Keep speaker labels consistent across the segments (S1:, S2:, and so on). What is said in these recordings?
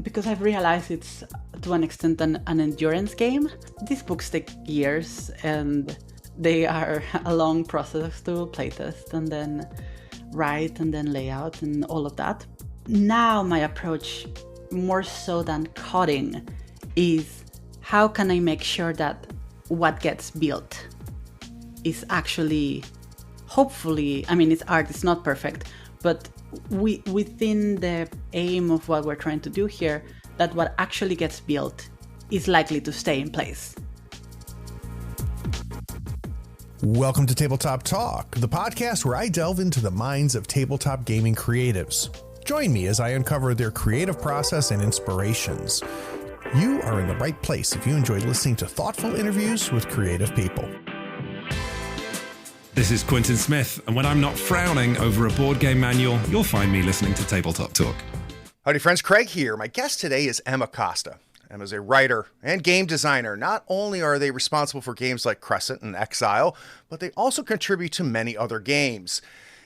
S1: because I've realized it's to an extent an endurance game. These books take years and they are a long process to playtest and then write and then layout and all of that. Now my approach, more so than coding, is how can I make sure that what gets built is actually, hopefully, I mean, it's art, it's not perfect, but within the aim of what we're trying to do here, that what actually gets built is likely to stay in place.
S2: Welcome to Tabletop Talk, the podcast where I delve into the minds of tabletop gaming creatives. Join me as I uncover their creative process and inspirations. You are in the right place if you enjoy listening to thoughtful interviews with creative people.
S3: This is Quentin Smith, and when I'm not frowning over a board game manual, you'll find me listening to Tabletop Talk.
S4: Howdy friends, Craig here. My guest today is Em Acosta. Em is a writer and game designer. Not only are they responsible for games like Crescent and Exile, but they also contribute to many other games.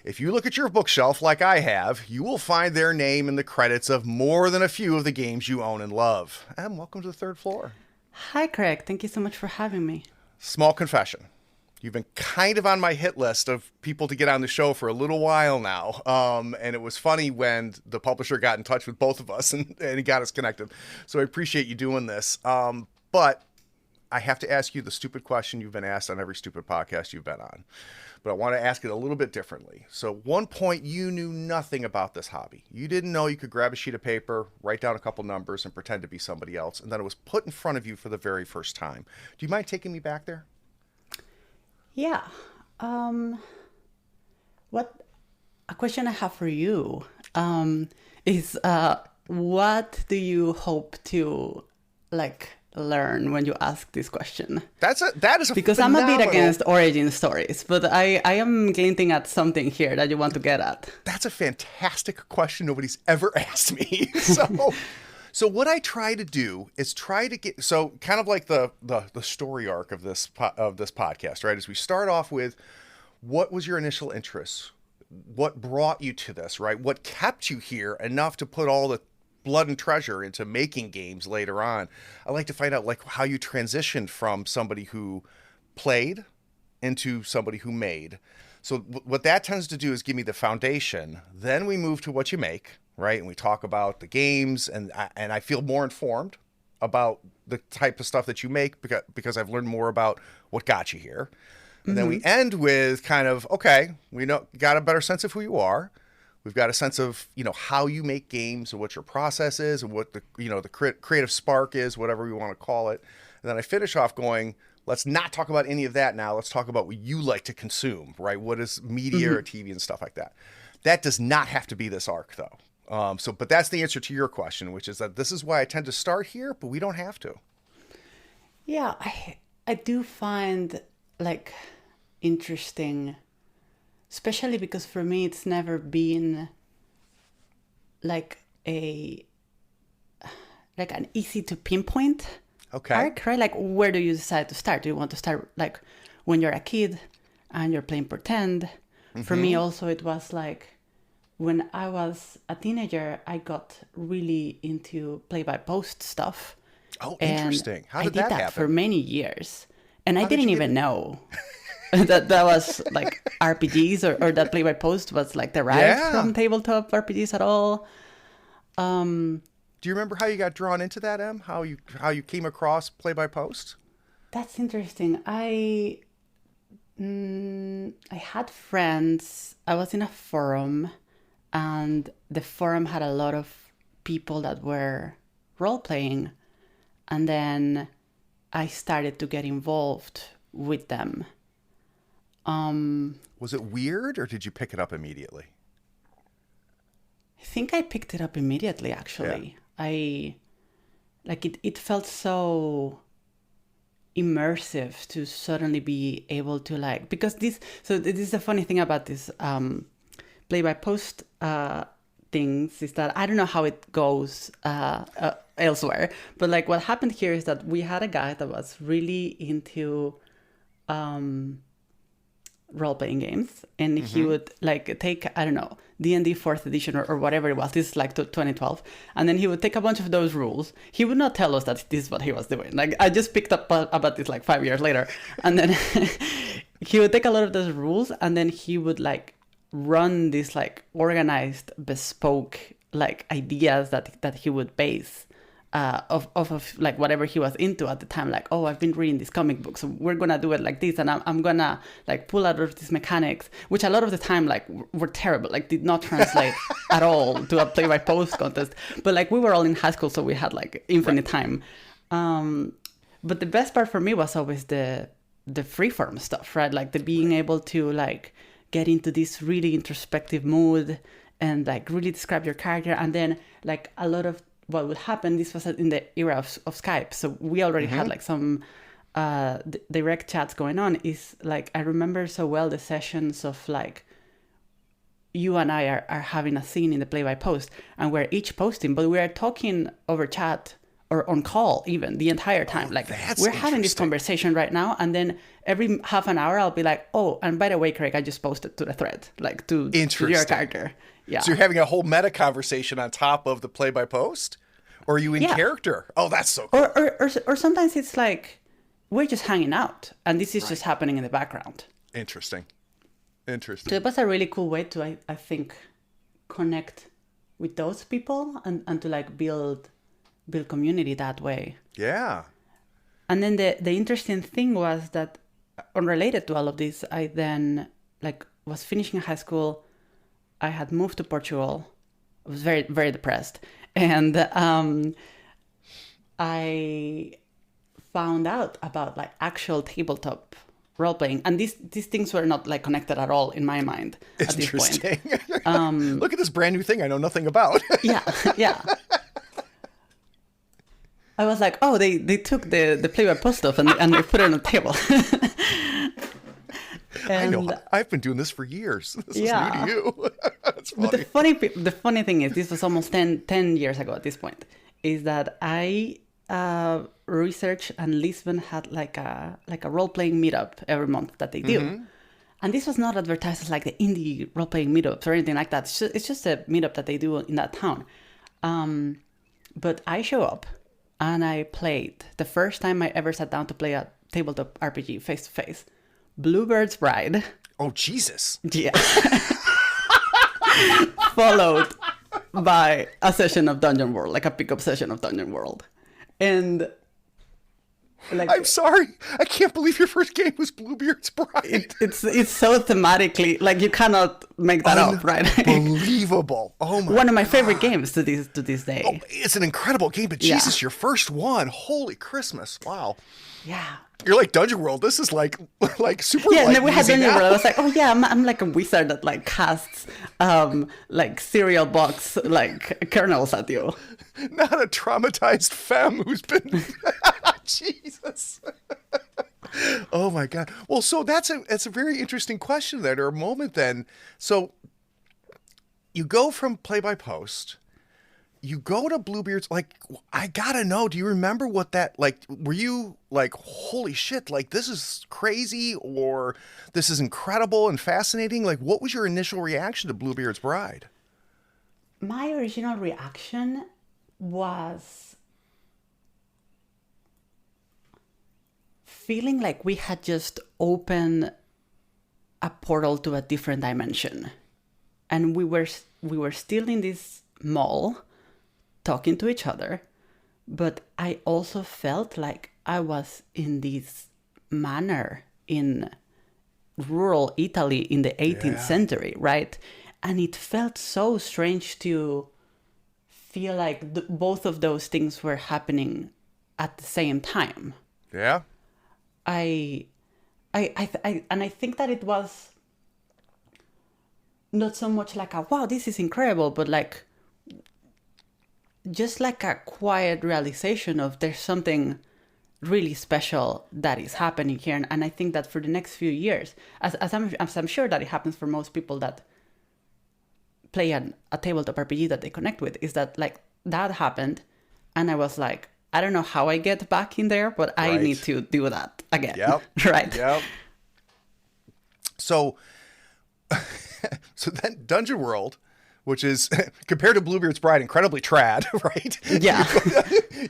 S4: If you look at your bookshelf like I have, you will find their name in the credits of more than a few of the games you own and love. Em, welcome to the third floor.
S1: Hi, Craig. Thank you so much for having me.
S4: Small confession. You've been kind of on my hit list of people to get on the show for a little while now. And it was funny when the publisher got in touch with both of us and he got us connected. So I appreciate you doing this. But I have to ask you the stupid question you've been asked on every stupid podcast you've been on. But I want to ask it a little bit differently. So at one point, you knew nothing about this hobby. You didn't know you could grab a sheet of paper, write down a couple numbers, and pretend to be somebody else. And then it was put in front of you for the very first time. Do you mind taking me back there?
S1: Yeah. What a question I have for you is what do you hope to learn when you ask this question?
S4: That is a
S1: because
S4: phenomenal...
S1: I'm a bit against origin stories, but I am glinting at something here that you want to get at.
S4: That's a fantastic question nobody's ever asked me. So what I try to do is try to get, so kind of like the story arc of this podcast, right? Is we start off with what was your initial interest? What brought you to this, right? What kept you here enough to put all the blood and treasure into making games later on? I like to find out how you transitioned from somebody who played into somebody who made. So what that tends to do is give me the foundation. Then we move to what you make, right? And we talk about the games, and I feel more informed about the type of stuff that you make because I've learned more about what got you here. And then we end with kind of, okay, we got a better sense of who you are. We've got a sense of, how you make games and what your process is and what the creative spark is, whatever we want to call it. And then I finish off going, let's not talk about any of that now. Let's talk about what you like to consume, right? What is media or TV and stuff like that. That does not have to be this arc, though. But that's the answer to your question, which is that this is why I tend to start here, but we don't have to.
S1: Yeah, I do find interesting, especially because for me it's never been an easy to pinpoint arc, right? Where do you decide to start? Do you want to start when you're a kid and you're playing pretend? Mm-hmm. For me also it was when I was a teenager, I got really into play-by-post stuff.
S4: Oh, interesting. How did that happen?
S1: I did that for many years. And I didn't even know that was RPGs or that play-by-post was derived from tabletop RPGs at all.
S4: Do you remember how you got drawn into that, Em? How you came across play-by-post?
S1: That's interesting. I had friends. I was in a forum, and the forum had a lot of people that were role-playing. And then I started to get involved with them.
S4: Was it weird, or did you pick it up immediately?
S1: I think I picked it up immediately, actually. Yeah. It felt so immersive to suddenly be able to because this is the funny thing about this play-by-post things is that I don't know how it goes elsewhere, but what happened here is that we had a guy that was really into role-playing games, and he would like take, I don't know, D&D 4th edition or whatever it was. This is like 2012. And then he would take a bunch of those rules. He would not tell us that this is what he was doing. Like, I just picked up about this like 5 years later. And then he would take a lot of those rules, and then he would like run these like organized, bespoke like ideas that he would base of like whatever he was into at the time. Like, oh, I've been reading this comic book, so we're gonna do it like this, and I'm gonna like pull out of these mechanics, which a lot of the time like were terrible, like did not translate at all to a play-by-post contest. But like we were all in high school, so we had like infinite time. But the best part for me was always the freeform stuff, right? Like the being able to like get into this really introspective mood and like really describe your character. And then like a lot of what would happen, this was in the era of Skype, so we already had like some direct chats going on, is like I remember so well the sessions of like you and I are having a scene in the play-by-post, and we're each posting, but we are talking over chat or on call even the entire time. Like we're having this conversation right now, and then every half an hour I'll be like, oh, and by the way, Craig, I just posted to the thread, like to your character. Yeah.
S4: So you're having a whole meta conversation on top of the play-by-post? Or are you in character? Oh, that's so cool.
S1: Or sometimes it's like we're just hanging out, and this is just happening in the background.
S4: Interesting.
S1: So it was a really cool way to, I think, connect with those people and to like build community that way.
S4: Yeah.
S1: And then the interesting thing was that, unrelated to all of this, I then like was finishing high school. I had moved to Portugal. I was very, very depressed. And I found out about like actual tabletop role-playing. And these things were not like connected at all in my mind at this point.
S4: Interesting. Look at this brand new thing I know nothing about.
S1: Yeah. I was like, oh, they took the play-by-post stuff and they put it on the table.
S4: I know. I've been doing this for years. This is new to you. That's funny.
S1: But the funny thing is, this was almost 10 years ago at this point, is that I researched, and Lisbon had like a role-playing meetup every month that they do. And this was not advertised as like the indie role-playing meetups or anything like that. It's just a meetup that they do in that town. But I show up and I played, the first time I ever sat down to play a tabletop RPG face-to-face, Bluebeard's Bride.
S4: Oh, Jesus.
S1: Yeah. Followed by a session of Dungeon World, like a pickup session of Dungeon World. And like,
S4: I'm sorry, I can't believe your first game was Bluebeard's Bride.
S1: It's so thematically, like you cannot make that up, right?
S4: Unbelievable. Oh my!
S1: One of my favorite games to this day.
S4: Oh, it's an incredible game, but Jesus, your first one. Holy Christmas. Wow.
S1: Yeah.
S4: You're like Dungeon World. This is like super.
S1: Yeah,
S4: like,
S1: and we had Dungeon
S4: now.
S1: World. I was like, oh yeah, I'm like a wizard that like casts like cereal box like kernels at you.
S4: Not a traumatized femme who's been. Jesus. Oh my God. Well, so that's a very interesting question then, or a moment then. So you go from play-by-post. You go to Bluebeard's, like, I gotta know, do you remember what that, like, were you like, holy shit, like, this is crazy, or this is incredible and fascinating? Like, what was your initial reaction to Bluebeard's Bride?
S1: My original reaction was feeling like we had just opened a portal to a different dimension. And we were still in this mall, talking to each other, but I also felt like I was in this manor in rural Italy in the 18th century, right? And it felt so strange to feel like both of those things were happening at the same time.
S4: Yeah.
S1: And I think that it was not so much like a, wow, this is incredible, but like just like a quiet realization of there's something really special that is happening here. And I think that for the next few years, as I'm sure that it happens for most people that play a tabletop RPG that they connect with, is that like that happened. And I was like, I don't know how I get back in there, but I need to do that again.
S4: Yep.
S1: Right.
S4: Yep. So so then Dungeon World, which is compared to Bluebeard's Bride, incredibly trad, right?
S1: Yeah.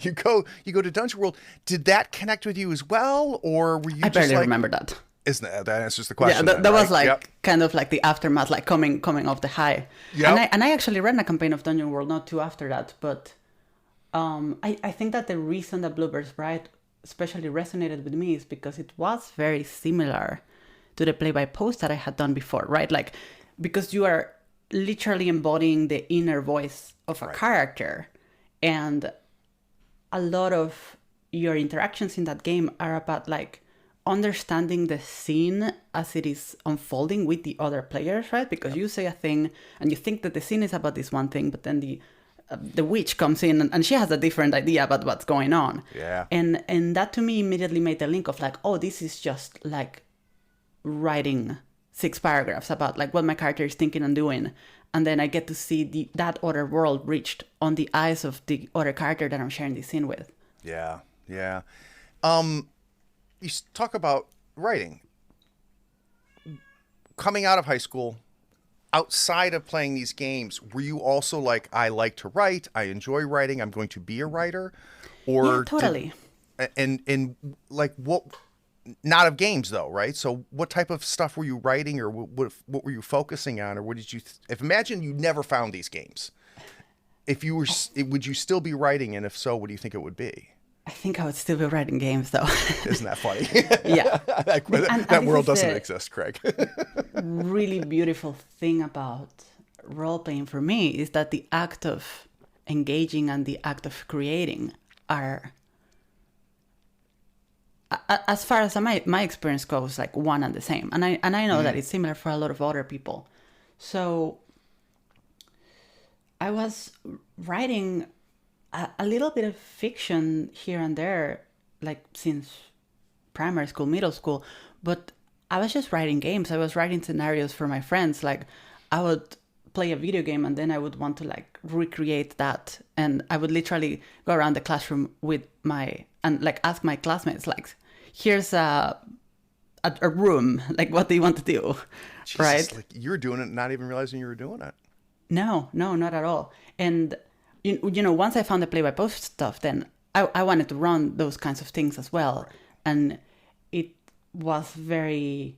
S4: You go to Dungeon World. Did that connect with you as well, or were you?
S1: I
S4: just
S1: barely
S4: like,
S1: remember that.
S4: Isn't that answers the question?
S1: Yeah,
S4: then,
S1: that
S4: right?
S1: was like
S4: Yep.
S1: kind of like the aftermath, like coming off the high.
S4: Yep.
S1: And I actually ran a campaign of Dungeon World not too after that, but I think that the reason that Bluebeard's Bride especially resonated with me is because it was very similar to the play-by-post that I had done before, right? Like, because you are literally embodying the inner voice of a character, and a lot of your interactions in that game are about like understanding the scene as it is unfolding with the other players, right? Because you say a thing and you think that the scene is about this one thing, but then the witch comes in and she has a different idea about what's going on.
S4: Yeah.
S1: And that to me immediately made the link of like, oh, this is just like writing 6 paragraphs about like what my character is thinking and doing, and then I get to see that other world reached on the eyes of the other character that I'm sharing this scene with.
S4: Yeah. You talk about writing. Coming out of high school, outside of playing these games, were you also like, I like to write, I enjoy writing, I'm going to be a writer? Or
S1: Yeah, totally.
S4: And like what? Not of games though, right? So what type of stuff were you writing, or what were you focusing on, or what did you? If imagine you never found these games, if you were, would you still be writing? And if so, what do you think it would be?
S1: I think I would still be writing games though.
S4: Isn't that funny?
S1: Yeah.
S4: that world doesn't exist, Craig.
S1: Really beautiful thing about role playing for me is that the act of engaging and the act of creating are, as far as my experience goes, like one and the same. And I know that it's similar for a lot of other people. So I was writing a little bit of fiction here and there, like since primary school, middle school, but I was just writing games. I was writing scenarios for my friends. Like I would play a video game and then I would want to like recreate that. And I would literally go around the classroom and like ask my classmates, like, here's a room, like what do you want to do?
S4: Jesus,
S1: right?
S4: like you were doing it, not even realizing you were doing it.
S1: No, not at all. And you know, once I found the play-by-post stuff, then I wanted to run those kinds of things as well. Right. And it was very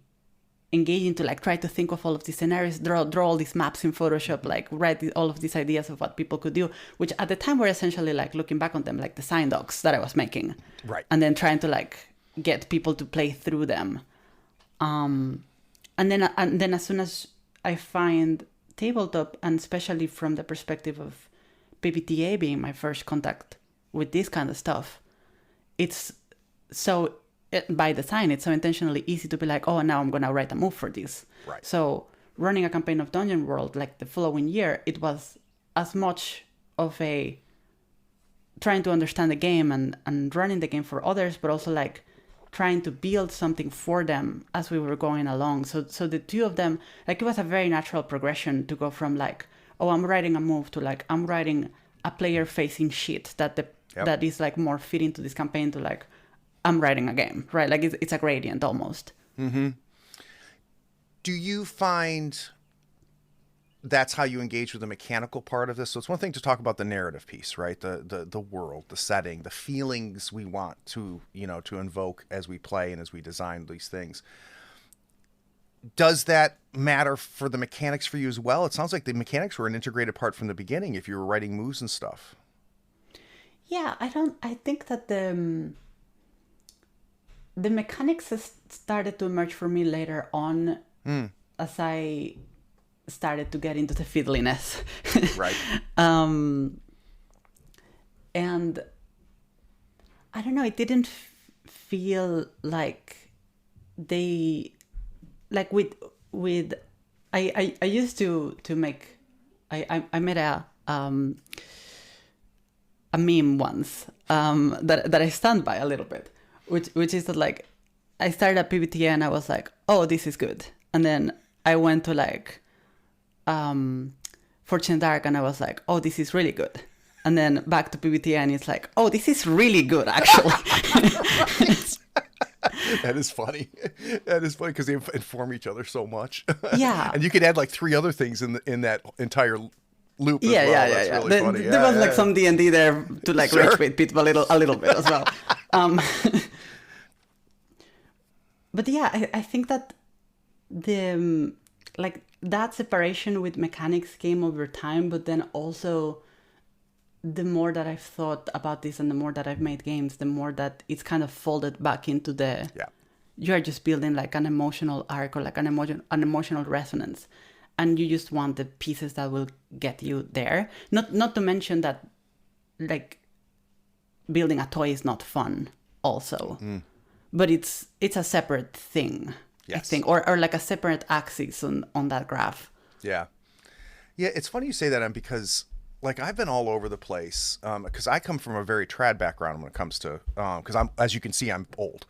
S1: engaging to like try to think of all of these scenarios, draw all these maps in Photoshop, like write all of these ideas of what people could do, which at the time were essentially like looking back on them, like design docs that I was making.
S4: Right.
S1: And then trying to like get people to play through them. And then as soon as I find tabletop, and especially from the perspective of PBTA being my first contact with this kind of stuff, it's so, by design, it's so intentionally easy to be like, oh, now I'm going to write a move for this.
S4: Right.
S1: So running a campaign of Dungeon World, like the following year, it was as much of a trying to understand the game and running the game for others, but also like trying to build something for them as we were going along. So the two of them, like it was a very natural progression to go from like, oh, I'm writing a move to like, I'm writing a player facing shit that is like more fitting to this campaign to like, I'm writing a game, right? Like it's a gradient almost.
S4: Mm-hmm. Do you find that's how you engage with the mechanical part of this? So it's one thing to talk about the narrative piece, right? The world, the setting, the feelings we want to invoke as we play and as we design these things. Does that matter for the mechanics for you as well? It sounds like the mechanics were an integrated part from the beginning if you were writing moves and stuff.
S1: Yeah, I think that the mechanics started to emerge for me later on as I started to get into the fiddliness.
S4: Right.
S1: And I don't know, it didn't feel like they, like with I used to make, I made a meme once that I stand by a little bit, which is that like I started at PBTA and I was like, oh, this is good, and then I went to like Fortune Dark and I was like, oh, this is really good, and then back to PBTA and it's like, oh, this is really good actually.
S4: That is funny. That is funny because they inform each other so much.
S1: Yeah.
S4: And you could add like 3 other things in that entire loop as
S1: Yeah,
S4: well.
S1: yeah,
S4: That's
S1: yeah.
S4: really funny.
S1: There was like some D&D there to like
S4: Sure.
S1: rage bait people a little bit as well. But yeah, I think that the like that separation with mechanics came over time, but then also the more that I've thought about this and the more that I've made games, the more that it's kind of folded back into the you are just building like an emotional arc or like an emotional resonance, and you just want the pieces that will get you there. Not to mention that like building a toy is not fun also. But it's a separate thing, I think, or like a separate axis on that graph.
S4: Yeah. Yeah, it's funny you say that, Em, because like I've been all over the place because I come from a very trad background when it comes to because I'm, as you can see, I'm old.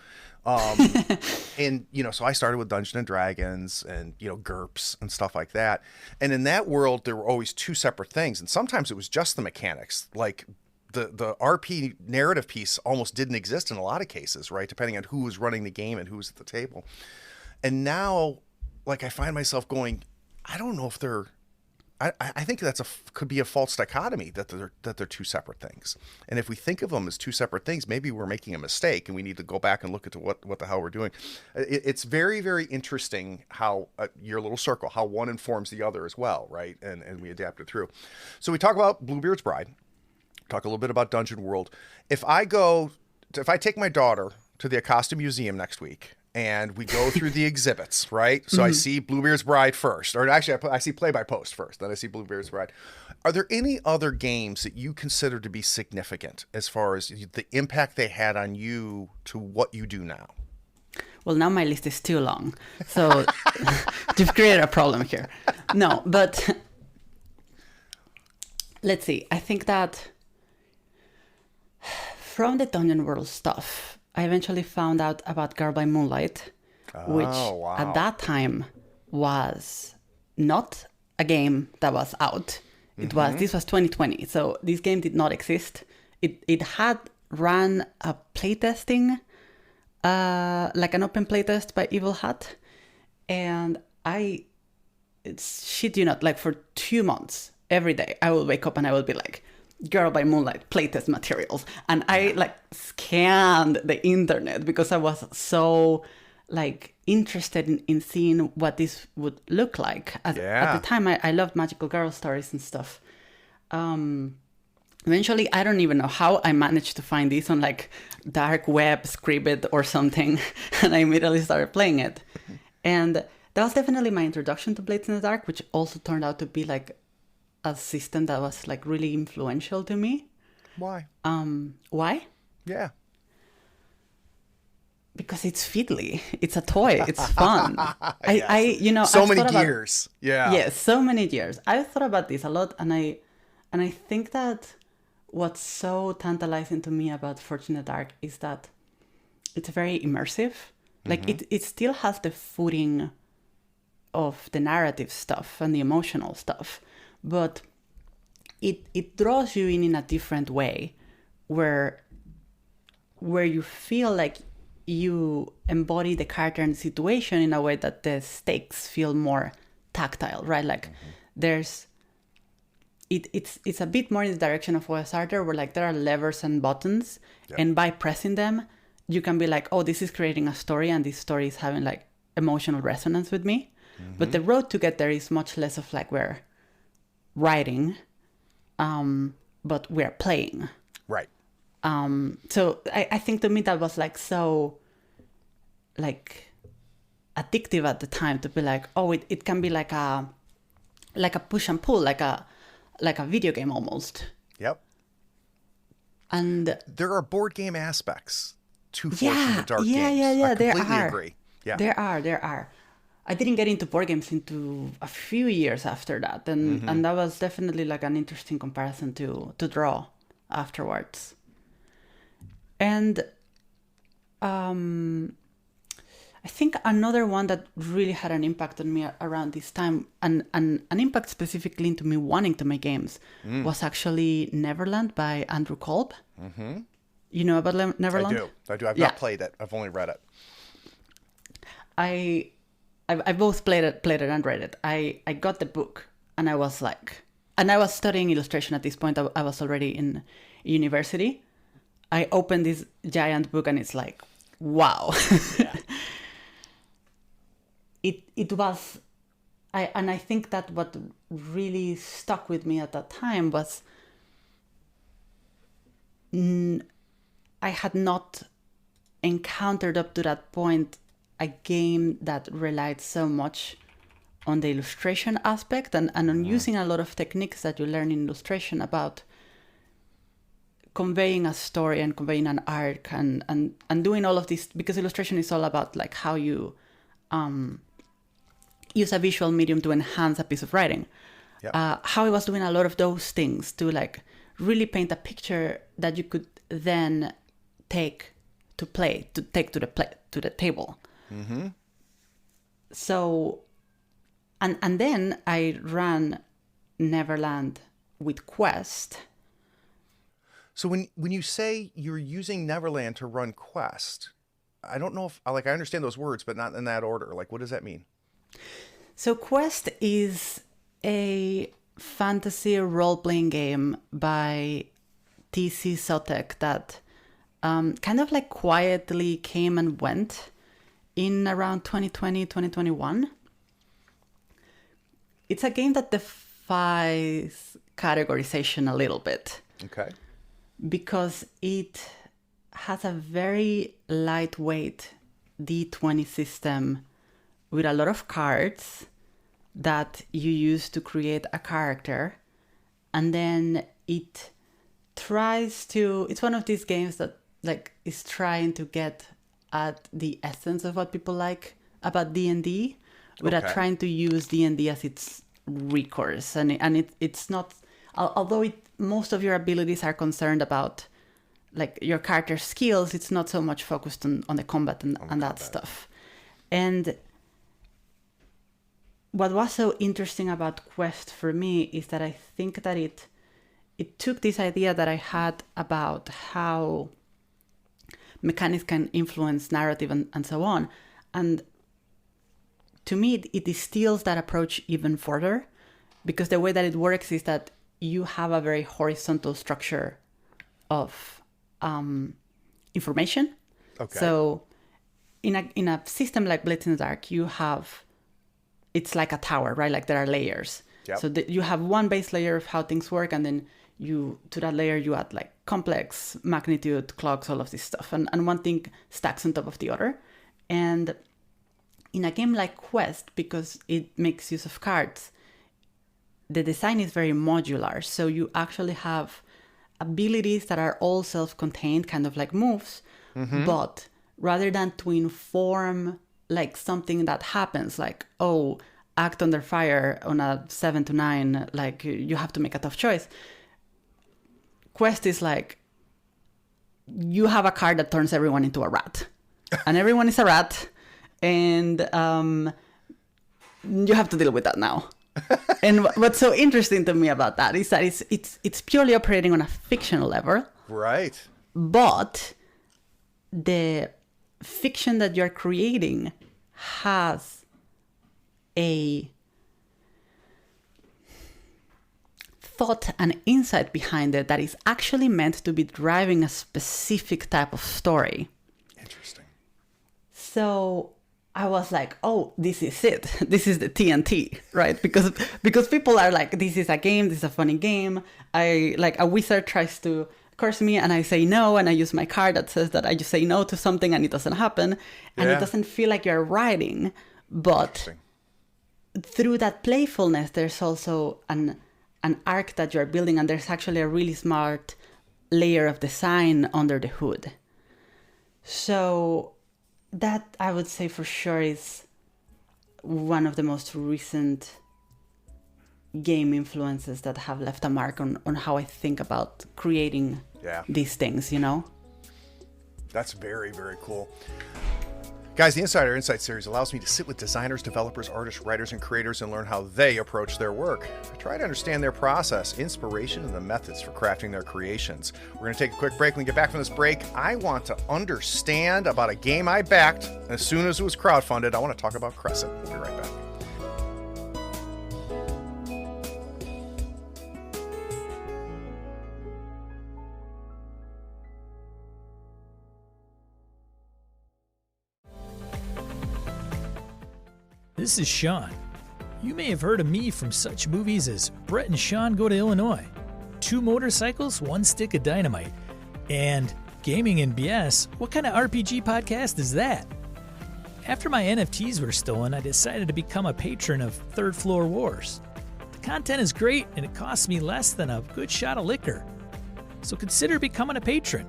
S4: And so I started with Dungeons and Dragons and GURPS and stuff like that. And in that world, there were always 2 separate things, and sometimes it was just the mechanics, like. The RP narrative piece almost didn't exist in a lot of cases, right? Depending on who was running the game and who was at the table. And now, like, I find myself going, I don't know if they're. I think could be a false dichotomy that they're 2 separate things. And if we think of them as 2 separate things, maybe we're making a mistake, and we need to go back and look at what the hell we're doing. It's very, very interesting how your little circle, how one informs the other as well, right? And we adapt it through. So we talk about Bluebeard's Bride. Talk a little bit about Dungeon World. If I take my daughter to the Acosta Museum next week and we go through the exhibits, right? So I see Bluebeard's Bride first, or actually I see Play by Post first, then I see Bluebeard's Bride. Are there any other games that you consider to be significant as far as the impact they had on you to what you do now?
S1: Well, now my list is too long. So you've created a problem here. No, but let's see. I think that from the Dungeon World stuff, I eventually found out about By Moonlight, which at that time was not a game that was out. This was 2020, so this game did not exist. It had ran a playtesting, like an open playtest by Evil Hat, and shit you not, like for 2 months, every day I will wake up and I will be like, By Moonlight playtest materials, and I like scanned the internet because I was so like interested in seeing what this would look like. At the time, I loved magical girl stories and stuff. Eventually, I don't even know how I managed to find this on like dark web, Scribd or something, and I immediately started playing it. And that was definitely my introduction to Blades in the Dark, which also turned out to be like a system that was like really influential to me.
S4: Why?
S1: Why?
S4: Yeah.
S1: Because it's fiddly. It's a toy. It's fun.
S4: Yes. So many gears.
S1: Yes, so many years. I've thought about this a lot, and I think that what's so tantalizing to me about Forge in the Dark is that it's very immersive. Like it still has the footing of the narrative stuff and the emotional stuff, but it draws you in a different way, where you feel like you embody the character and the situation in a way that the stakes feel more tactile, right? Like it's a bit more in the direction of OSR, where like there are levers and buttons, and by pressing them, you can be like, oh, this is creating a story, and this story is having like emotional resonance with me. But the road to get there is much less of like we're writing, but we're playing.
S4: Right.
S1: So I think to me that was like so like addictive at the time, to be like, oh, it can be like a push and pull, like a video game almost.
S4: Yep.
S1: And
S4: there are board game aspects to Forge in the Dark games.
S1: Yeah.
S4: I completely agree. Yeah.
S1: There are. I didn't get into board games into a few years after that, and that was definitely like an interesting comparison to draw afterwards. And I think another one that really had an impact on me around this time, and an impact specifically into me wanting to make games, was actually Neverland by Andrew Kolb. You know about Neverland?
S4: I do. I've not played it. I've only read it.
S1: I both played it and read it. I got the book and I was like, and I was studying illustration at this point. I was already in university. I opened this giant book and it's like, wow.
S4: Yeah.
S1: It was, and I think that what really stuck with me at that time was I had not encountered up to that point a game that relied so much on the illustration aspect and on using a lot of techniques that you learn in illustration about conveying a story and conveying an arc and doing all of this, because illustration is all about like how you use a visual medium to enhance a piece of writing.
S4: Yep.
S1: How I was doing a lot of those things to like really paint a picture that you could then take to the table.
S4: Mm-hmm.
S1: So, and then I ran Neverland with Quest.
S4: So when you say you're using Neverland to run Quest, I don't know if like I understand those words, but not in that order. Like, what does that mean?
S1: So Quest is a fantasy role-playing game by TC Sotek that kind of like quietly came and went in around 2020, 2021. It's a game that defies categorization a little bit.
S4: Okay.
S1: Because it has a very lightweight D20 system with a lot of cards that you use to create a character. And then it tries to, it's one of these games that like is trying to get at the essence of what people like about D&D without trying to use D&D as its recourse. And it's not, although most of your abilities are concerned about like your character skills, it's not so much focused on the combat and that stuff. And what was so interesting about Quest for me is that I think that it took this idea that I had about how mechanics can influence narrative and so on. And to me, it distills that approach even further, because the way that it works is that you have a very horizontal structure of information.
S4: Okay.
S1: So in a system like Blades in the Dark, you have, it's like a tower, right? Like there are layers.
S4: Yep.
S1: So you have one base layer of how things work, and then to that layer you add like complex, magnitude, clocks, all of this stuff. And one thing stacks on top of the other. And in a game like Quest, because it makes use of cards, the design is very modular. So you actually have abilities that are all self-contained, kind of like moves, but rather than to inform like something that happens, like, oh, act under fire on a 7 to 9, like you have to make a tough choice. Quest is like, you have a card that turns everyone into a rat. And everyone is a rat, and you have to deal with that now. And what's so interesting to me about that is that it's purely operating on a fictional level.
S4: Right.
S1: But the fiction that you're creating has a thought and insight behind it that is actually meant to be driving a specific type of story.
S4: Interesting.
S1: So I was like, oh, this is it. This is the TNT, right? Because people are like, this is a game, this is a funny game. A wizard tries to curse me and I say no, and I use my card that says that I just say no to something and it doesn't happen. And it doesn't feel like you're writing. But through that playfulness, there's also an arc that you're building, and there's actually a really smart layer of design under the hood. So that, I would say for sure, is one of the most recent game influences that have left a mark on how I think about creating these things, you know?
S4: That's very, very cool. Guys, the Insider Insight series allows me to sit with designers, developers, artists, writers, and creators and learn how they approach their work. I try to understand their process, inspiration, and the methods for crafting their creations. We're going to take a quick break. When we get back from this break, I want to understand about a game I backed as soon as it was crowdfunded. I want to talk about Crescent. We'll be right back.
S5: This is Sean. You may have heard of me from such movies as Brett and Sean Go to Illinois, 2 Motorcycles, 1 Stick of Dynamite, and Gaming and BS. What kind of RPG podcast is that? After my NFTs were stolen, I decided to become a patron of Third Floor Wars. The content is great and it costs me less than a good shot of liquor. So consider becoming a patron.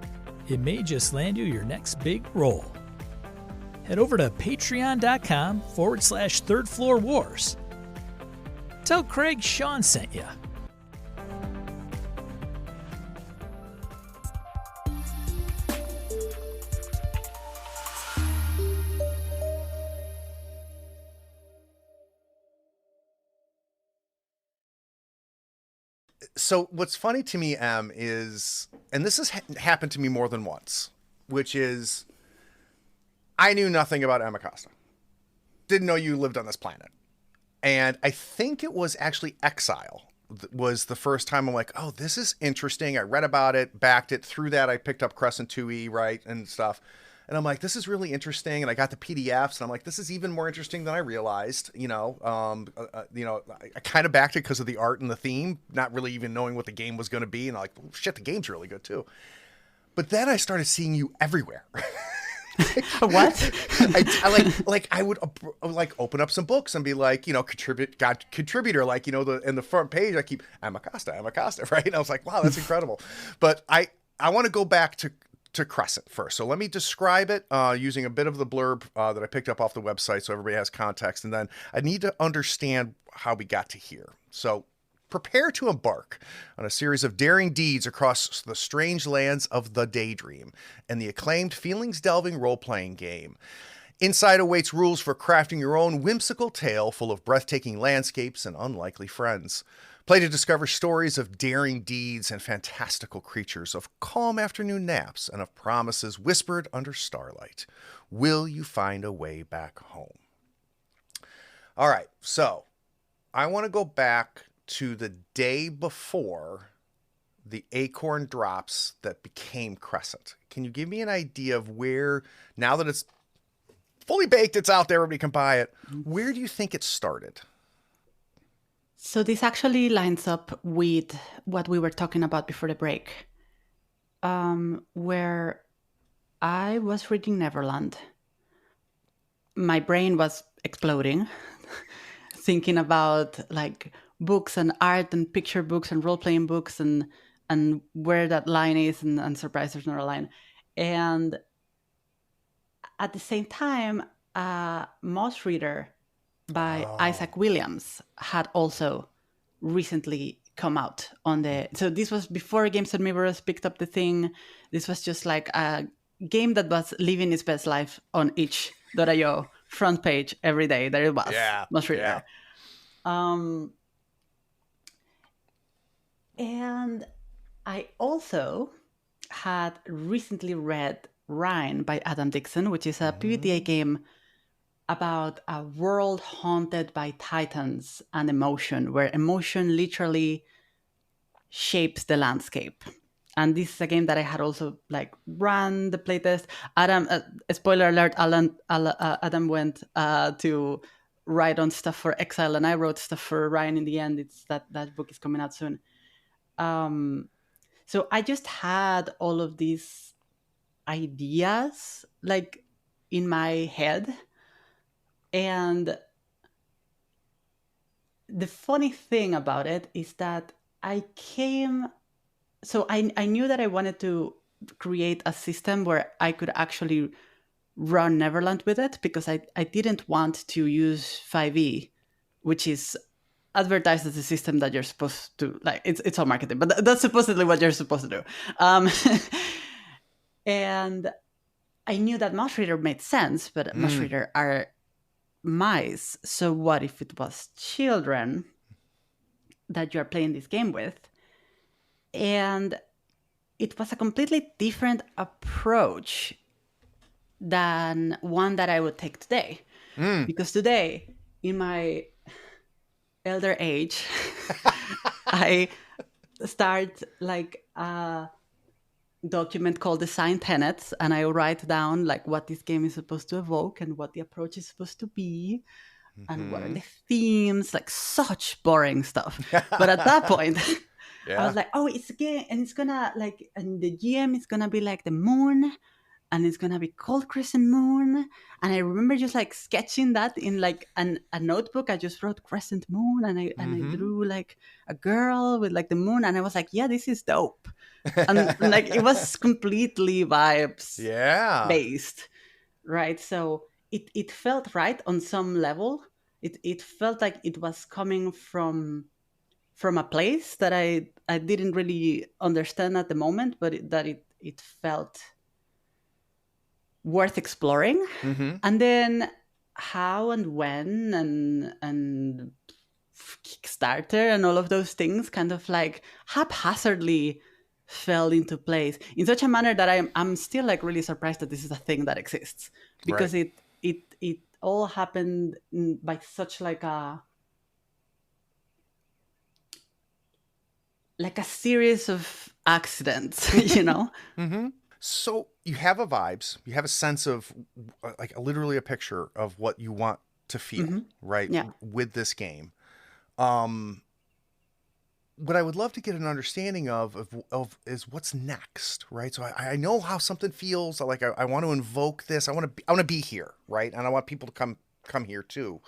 S5: It may just land you your next big role. Head over to patreon.com/Third Floor Wars. Tell Craig Sean sent you.
S4: So what's funny to me, Em, is, and this has happened to me more than once, which is I knew nothing about Em Acosta. Didn't know you lived on this planet. And I think it was actually Exile was the first time I'm like, oh, this is interesting. I read about it, backed it. Through that, I picked up Crescent 2E, right, and stuff. And I'm like, this is really interesting. And I got the PDFs, and I'm like, this is even more interesting than I realized. I kind of backed it because of the art and the theme, not really even knowing what the game was going to be. And I'm like, oh, shit, the game's really good too. But then I started seeing you everywhere.
S1: What?
S4: I would open up some books and be like, contributor, like, in the front page, I keep Em Acosta, right? And I was like, wow, that's incredible. But I want to go back to Crescent first. So let me describe it using a bit of the blurb that I picked up off the website so everybody has context. And then I need to understand how we got to here. So prepare to embark on a series of daring deeds across the strange lands of the Daydream and the acclaimed feelings-delving role-playing game. Inside awaits rules for crafting your own whimsical tale full of breathtaking landscapes and unlikely friends. Play to discover stories of daring deeds and fantastical creatures, of calm afternoon naps, and of promises whispered under starlight. Will you find a way back home? All right, so I want to go back to the day before the acorn drops that became Crescent. Can you give me an idea of where, now that it's fully baked, it's out there, everybody can buy it, where do you think it started?
S1: So this actually lines up with what we were talking about before the break, where I was reading Neverland. My brain was exploding, thinking about like books and art and picture books and role-playing books and where that line is and surprise there's not a line. And at the same time, Moss Reader by Isaac Williams had also recently come out on the... So this was before Games Omnivorous picked up the thing. This was just like a game that was living its best life on itch.io front page every day. There it was.
S4: Yeah.
S1: Moss Reader.
S4: Yeah.
S1: And I also had recently read Rhine by Adam Dixon, which is a PBTA game about a world haunted by titans and emotion, where emotion literally shapes the landscape. And this is a game that I had also like run the playtest. Adam, spoiler alert, Adam went to write on stuff for Exile, and I wrote stuff for Ryan in the end. It's that book is coming out soon. So I just had all of these ideas like in my head. And the funny thing about it is that I knew that I wanted to create a system where I could actually run Neverland with it, because I didn't want to use 5e, which is advertised as a system that you're supposed to, like, it's all marketing, but that's supposedly what you're supposed to do. And I knew that Mouse Reader made sense, but Mouse Reader are mice. So what if it was children that you're playing this game with? And it was a completely different approach than one that I would take today. Because today, in my elder age, I start like a document called Design Tenets, and I write down like what this game is supposed to evoke and what the approach is supposed to be and what are the themes, like such boring stuff. But at that point, I was like, oh, it's a game, and it's gonna like, and the GM is gonna be like the moon, and it's gonna be called Crescent Moon. And I remember just like sketching that in like a notebook. I just wrote Crescent Moon, and I drew like a girl with like the moon, and I was like, yeah, this is dope. And like it was completely vibes based, right? So it felt right on some level. It felt like it was coming from a place that I didn't really understand at the moment, but it felt worth exploring. And then how and when and Kickstarter and all of those things kind of like haphazardly fell into place in such a manner that I'm still like really surprised that this is a thing that exists, because it all happened by such like a series of accidents, you know?
S4: So you have a vibes, you have a sense of like literally a picture of what you want to feel, right?
S1: Yeah.
S4: With this game. What I would love to get an understanding of is what's next, right? So I know how something feels. Like I want to invoke this. I want to be here, right? And I want people to come here too.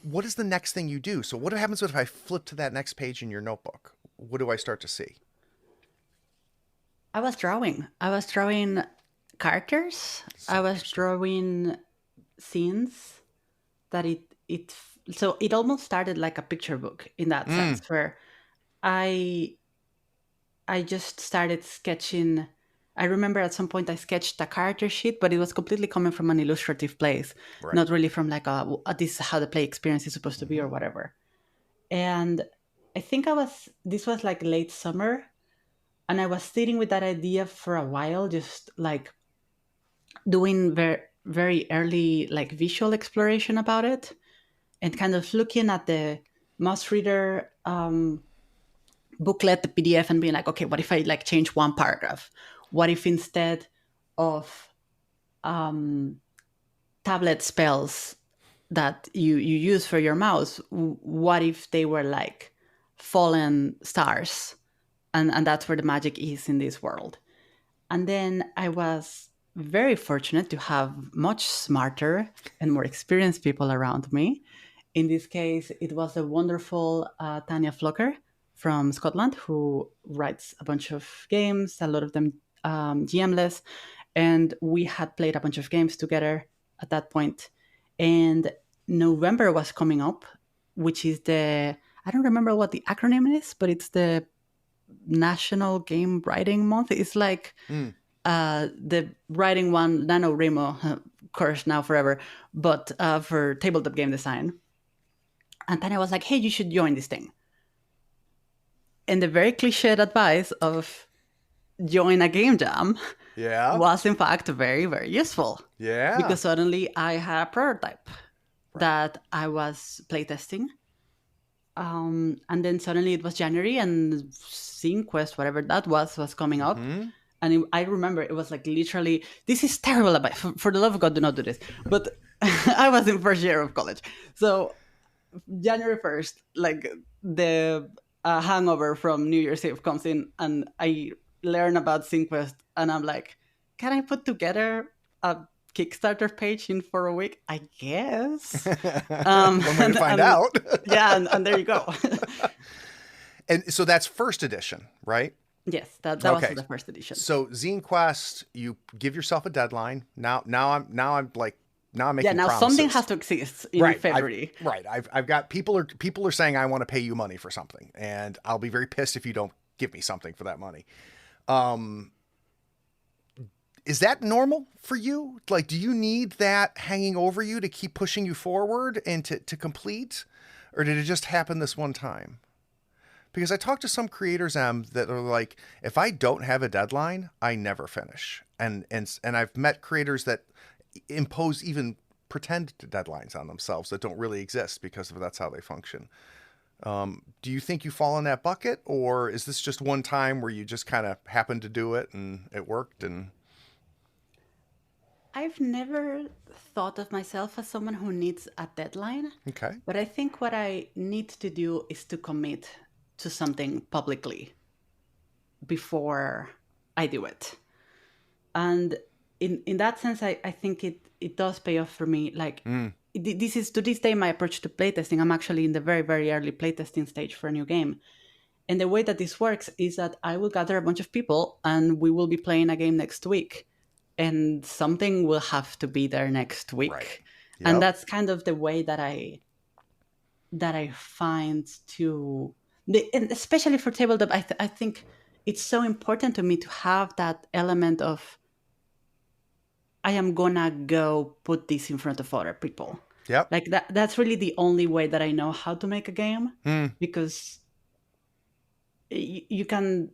S4: What is the next thing you do? So what happens if I flip to that next page in your notebook? What do I start to see?
S1: I was drawing characters. I was drawing scenes that so it almost started like a picture book in that sense, where I just started sketching. I remember at some point I sketched a character sheet, but it was completely coming from an illustrative place, not really from like this is how the play experience is supposed to be or whatever. And I think this was like late summer, and I was sitting with that idea for a while, just like doing very, very early like visual exploration about it, and kind of looking at the Mouse Reader booklet, the PDF, and being like, okay, what if I like change one paragraph? What if instead of tablet spells that you use for your mouse, what if they were like fallen stars? And that's where the magic is in this world. And then I was very fortunate to have much smarter and more experienced people around me. In this case, it was the wonderful Tanya Flocker from Scotland, who writes a bunch of games, a lot of them GM-less. And we had played a bunch of games together at that point. And November was coming up, which is I don't remember what the acronym is, but it's the National Game Writing Month. It's like the writing one, NaNoWriMo, course now forever, but for tabletop game design. And then I was like, hey, you should join this thing. And the very cliched advice of join a game jam was in fact very, very useful. Yeah. Because suddenly I had a prototype that I was playtesting. And then suddenly it was January and SceneQuest, whatever that was coming up. And I remember it was like literally, this is terrible advice. For the love of God, do not do this. But I was in first year of college. So January 1st, like the hangover from New Year's Eve comes in, and I learn about SceneQuest, and I'm like, can I put together a Kickstarter page in for a week? I guess.
S4: One way to find out.
S1: Yeah, and there you go.
S4: And so that's first edition, right?
S1: Yes, that was the first edition.
S4: So ZineQuest, you give yourself a deadline. Now I'm making promises.
S1: Something has to exist in February.
S4: I've got people are saying I want to pay you money for something, and I'll be very pissed if you don't give me something for that money. is that normal for you? Like, do you need that hanging over you to keep pushing you forward and to complete? Or did it just happen this one time? Because I talked to some creators, that are like, if I don't have a deadline, I never finish. And I've met creators that impose even pretend deadlines on themselves that don't really exist because that's how they function. Do you think you fall in that bucket, or is this just one time where you just kind of happened to do it and it worked? And
S1: I've never thought of myself as someone who needs a deadline.
S4: okay,
S1: But I think what I need to do is to commit to something publicly before I do it. And in that sense, I think it does pay off for me. Like, this is to this day my approach to playtesting. I'm actually in the very, very early playtesting stage for a new game. And the way that this works is that I will gather a bunch of people and we will be playing a game next week. And something will have to be there next week.
S4: Right. Yep.
S1: And that's kind of the way that I find to... and especially for tabletop, I think it's so important to me to have that element of, I am gonna go put this in front of other people.
S4: Yep.
S1: Like that's really the only way that I know how to make a game, because you can,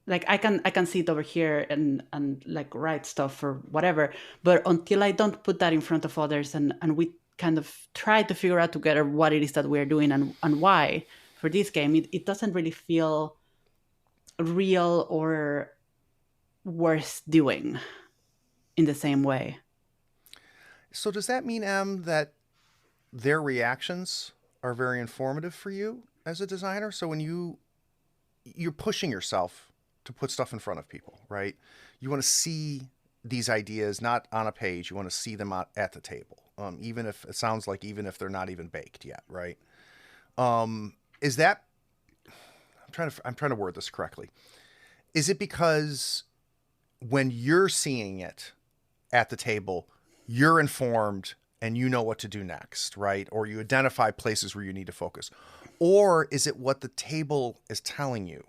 S1: like, I can sit over here and like write stuff or whatever, but until I don't put that in front of others and we kind of try to figure out together what it is that we're doing and why for this game, it doesn't really feel real or worth doing in the same way.
S4: So does that mean, Em, that their reactions are very informative for you as a designer? So when you're pushing yourself to put stuff in front of people, right? You want to see these ideas not on a page. You want to see them at the table, even if it sounds like even if they're not even baked yet, right? Is that... I'm trying to word this correctly. Is it because when you're seeing it at the table, you're informed and you know what to do next, right? Or you identify places where you need to focus? Or is it what the table is telling you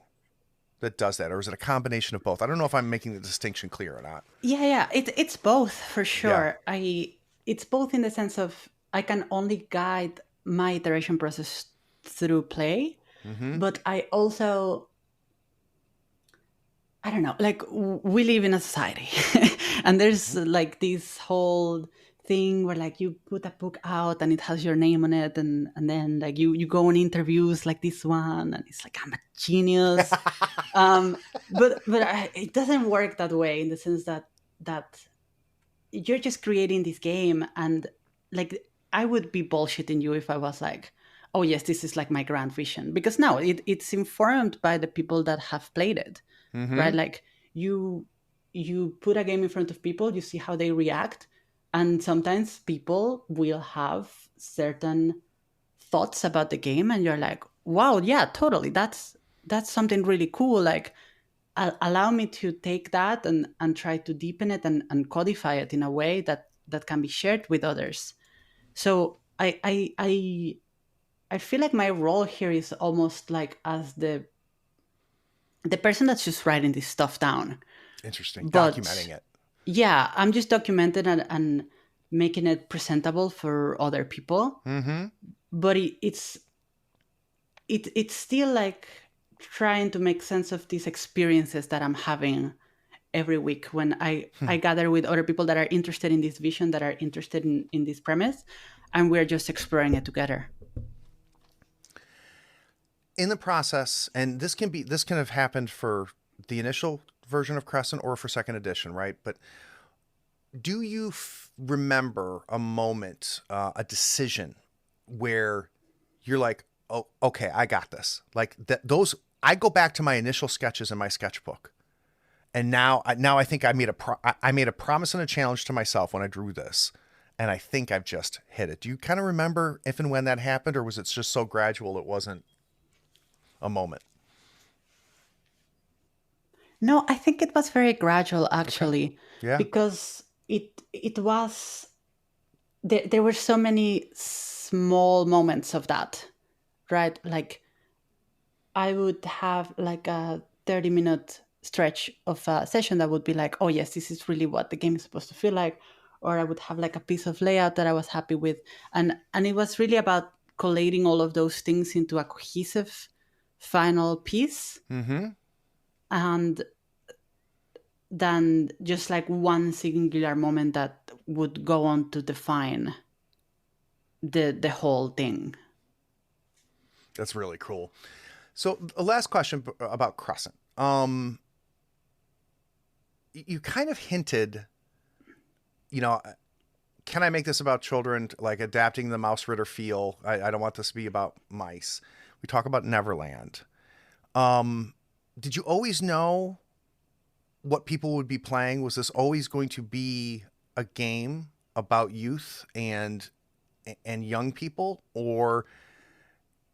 S4: that does that? Or is it a combination of both? I don't know if I'm making the distinction clear or not.
S1: Yeah. It's both for sure. Yeah. It's both in the sense of I can only guide my iteration process through play, but I also, I don't know, like we live in a society and there's like this whole thing where like you put a book out and it has your name on it, and then like you go on interviews like this one and it's like, I'm a genius. But it doesn't work that way, in the sense that you're just creating this game, and like I would be bullshitting you if I was like, oh yes, this is like my grand vision, because no, it's informed by the people that have played it, right? Like you put a game in front of people, you see how they react, and sometimes people will have certain thoughts about the game and you're like, wow, yeah, totally, that's something really cool, like allow me to take that and try to deepen it and codify it in a way that can be shared with others. So I feel like my role here is almost like as the person that's just writing this stuff down.
S4: Interesting.
S1: But,
S4: documenting it.
S1: Yeah, I'm just documenting and making it presentable for other people. But it's still like trying to make sense of these experiences that I'm having every week when I gather with other people that are interested in this vision, that are interested in this premise, and we're just exploring it together.
S4: In the process, and this can have happened for the initial version of Crescent or for second edition, right? But do you remember a moment, a decision where you're like, oh, okay, I got this. Like I go back to my initial sketches in my sketchbook, and now I think I made a promise and a challenge to myself when I drew this, and I think I've just hit it. Do you kind of remember if and when that happened, or was it just so gradual it wasn't a moment?
S1: No, I think it was very gradual, actually.
S4: Okay. Yeah.
S1: Because it was, there were so many small moments of that, right? Like I would have like a 30-minute stretch of a session that would be like, oh yes, this is really what the game is supposed to feel like, or I would have like a piece of layout that I was happy with, and it was really about collating all of those things into a cohesive final piece, and then just like one singular moment that would go on to define the whole thing.
S4: That's really cool. So the last question about Crescent. You kind of hinted, can I make this about children, like adapting the Mouse Ritter feel? I don't want this to be about mice. We talk about Neverland. Did you always know what people would be playing? Was this always going to be a game about youth and young people, or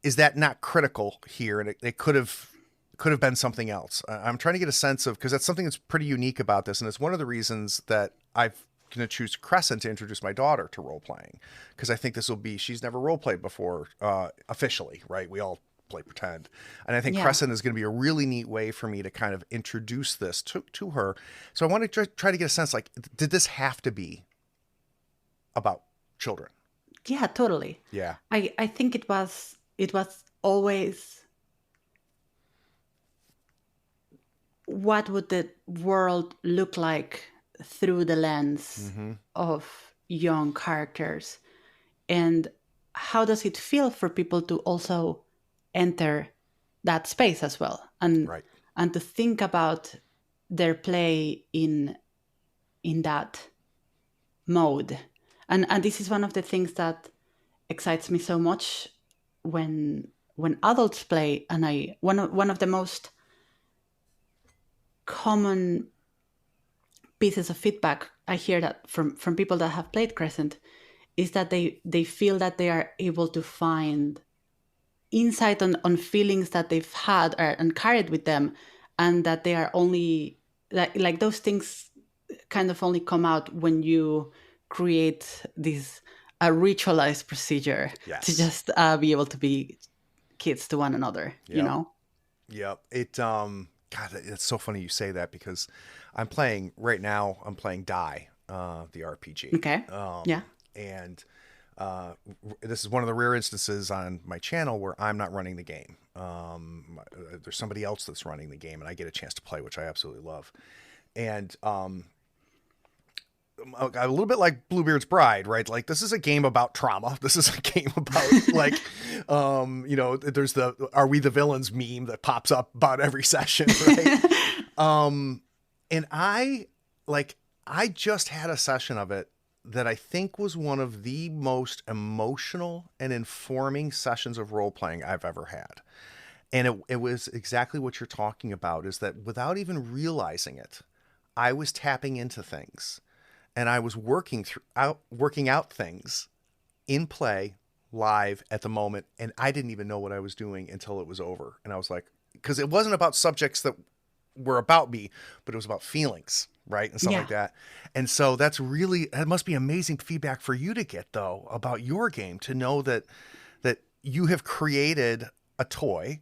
S4: is that not critical here? And it could have been something else. I'm trying to get a sense of, because that's something that's pretty unique about this, and it's one of the reasons that I've going to choose Crescent to introduce my daughter to role playing, because I think this will be, she's never role played before officially, right? We all play pretend, and I think Crescent is going to be a really neat way for me to kind of introduce this to her. So I want to try to get a sense, like, did this have to be about children?
S1: Yeah, totally.
S4: Yeah,
S1: I think it was always, what would the world look like through the lens of young characters, and how does it feel for people to also enter that space as well, and to think about their play in that mode. And this is one of the things that excites me so much when adults play. And one of the most common pieces of feedback I hear that from people that have played Crescent is that they feel that they are able to find insight on feelings that they've had and carried with them, and that they are only like those things kind of only come out when you create a ritualized procedure to just be able to be kids to one another.
S4: Yep. God, it's so funny you say that, because I'm playing Die, the RPG.
S1: Okay.
S4: And this is one of the rare instances on my channel where I'm not running the game. There's somebody else that's running the game, and I get a chance to play, which I absolutely love. And a little bit like Bluebeard's Bride, right? Like, this is a game about trauma. This is a game about like, there's the "Are we the villains" meme that pops up about every session, right? And I just had a session of it that I think was one of the most emotional and informing sessions of role playing I've ever had. And it was exactly what you're talking about, is that without even realizing it, I was tapping into things. And I was working out things in play, live at the moment, and I didn't even know what I was doing until it was over. And I was like, because it wasn't about subjects that were about me, but it was about feelings, right? And stuff like that. And so that must be amazing feedback for you to get, though, about your game, to know that you have created a toy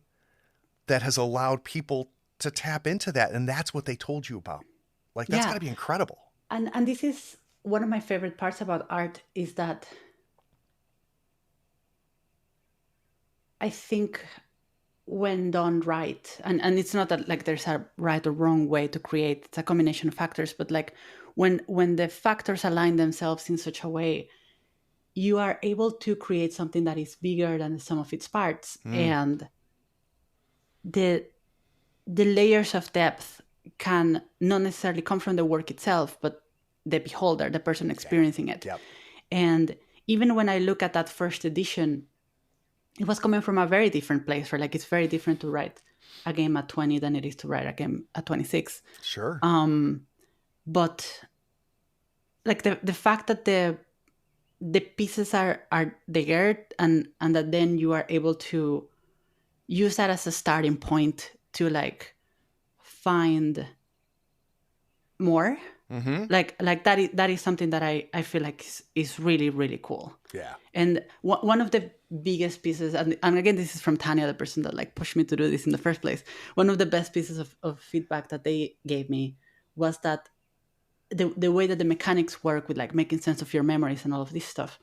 S4: that has allowed people to tap into that, and that's what they told you about. Like, that's got to be incredible.
S1: And this is one of my favorite parts about art, is that I think when done right, and it's not that like there's a right or wrong way to create, it's a combination of factors, but like when the factors align themselves in such a way, you are able to create something that is bigger than the sum of its parts. And the layers of depth can not necessarily come from the work itself, but the beholder, the person experiencing it. Yep. And even when I look at that first edition, it was coming from a very different place, right? Like, it's very different to write a game at 20 than it is to write a game at 26.
S4: Sure.
S1: But like the fact that the pieces are there, and that then you are able to use that as a starting point to like find more Like that is something that I feel like is really, really cool.
S4: Yeah.
S1: And one of the biggest pieces, and again, this is from Tanya, the person that like pushed me to do this in the first place. One of the best pieces of feedback that they gave me was that the way that the mechanics work with like making sense of your memories and all of this stuff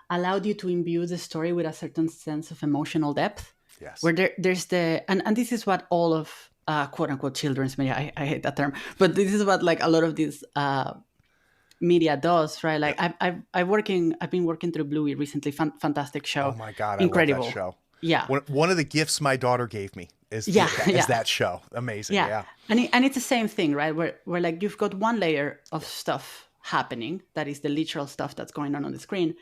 S1: allowed you to imbue the story with a certain sense of emotional depth.
S4: Yes.
S1: Where there's and this is what all of quote unquote children's media, I hate that term, but this is what like a lot of this media does, right? Like I've been working through Bluebeard recently. Fantastic show.
S4: Oh my God,
S1: incredible.
S4: I love that show.
S1: Yeah.
S4: One of the gifts my daughter gave me is that show. Amazing. Yeah.
S1: And it's the same thing, right? Where like you've got one layer of stuff happening that is the literal stuff that's going on the screen,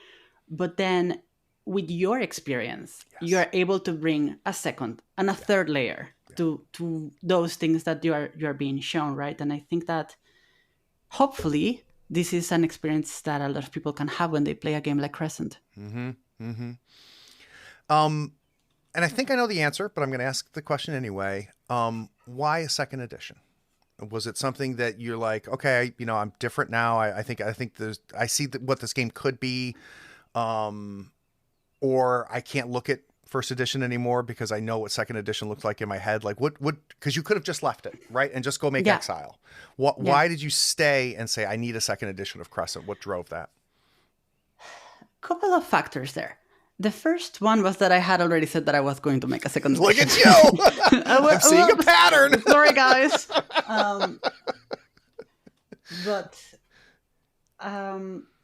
S1: but then with your experience, you're able to bring a second and a third layer to those things that you're being shown, right? And I think that hopefully this is an experience that a lot of people can have when they play a game like Crescent.
S4: And I think I know the answer, but I'm going to ask the question anyway. Why a second edition? Was it something that you're like, okay, I'm different now. I think I see what this game could be, or I can't look at first edition anymore because I know what second edition looks like in my head. Like because you could have just left it, right? And just go make Exile. Why did you stay and say, I need a second edition of Crescent? What drove that?
S1: Couple of factors there. The first one was that I had already said that I was going to make a second
S4: Look
S1: edition.
S4: at you! I'm seeing a pattern.
S1: Sorry, guys. But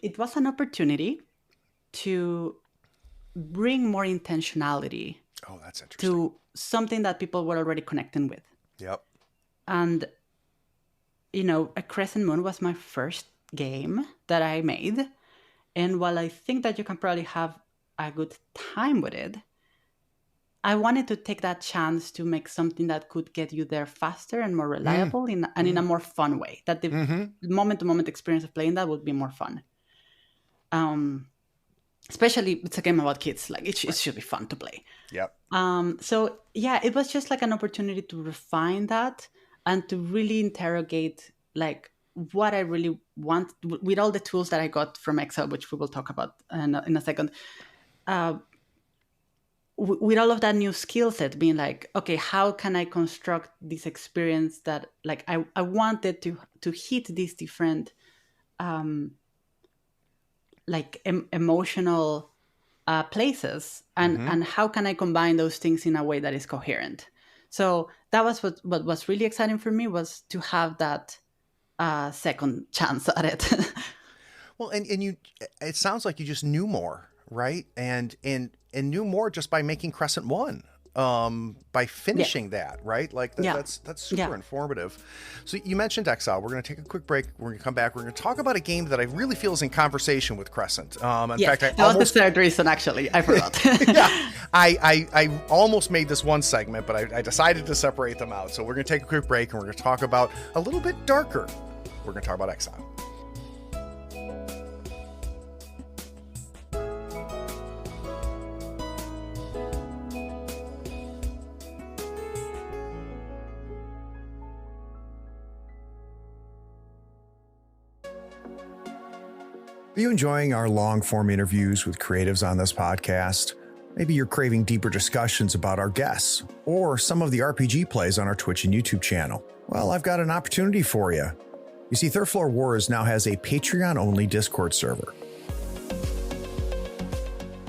S1: it was an opportunity to bring more intentionality
S4: that's interesting.
S1: to something that people were already connecting with.
S4: Yep.
S1: And, A Crescent Moon was my first game that I made. And while I think that you can probably have a good time with it, I wanted to take that chance to make something that could get you there faster and more reliable in a more fun way. That the moment-to-moment experience of playing that would be more fun. Especially it's a game about kids. Like it should be fun to play.
S4: Yep.
S1: So yeah, it was just like an opportunity to refine that and to really interrogate like what I really want with all the tools that I got from Exile, which we will talk about in a second. With all of that new skill set, being like, okay, how can I construct this experience that like I wanted to hit these different emotional places, and how can I combine those things in a way that is coherent? So that was what was really exciting for me, was to have that second chance at it.
S4: Well, and you, it sounds like you just knew more, right? And knew more just by making Crescent 1, by finishing that, right? Like that's super informative. So you mentioned Exile. We're going to take a quick break. We're going to come back. We're going to talk about a game that I really feel is in conversation with Crescent. In fact,
S1: that was the third reason, actually. I forgot.
S4: I almost made this one segment, but I decided to separate them out. So we're going to take a quick break, and we're going to talk about a little bit darker. We're going to talk about Exile.
S2: Are you enjoying our long-form interviews with creatives on this podcast? Maybe you're craving deeper discussions about our guests or some of the RPG plays on our Twitch and YouTube channel. Well, I've got an opportunity for you. You see, Third Floor Wars now has a Patreon-only Discord server.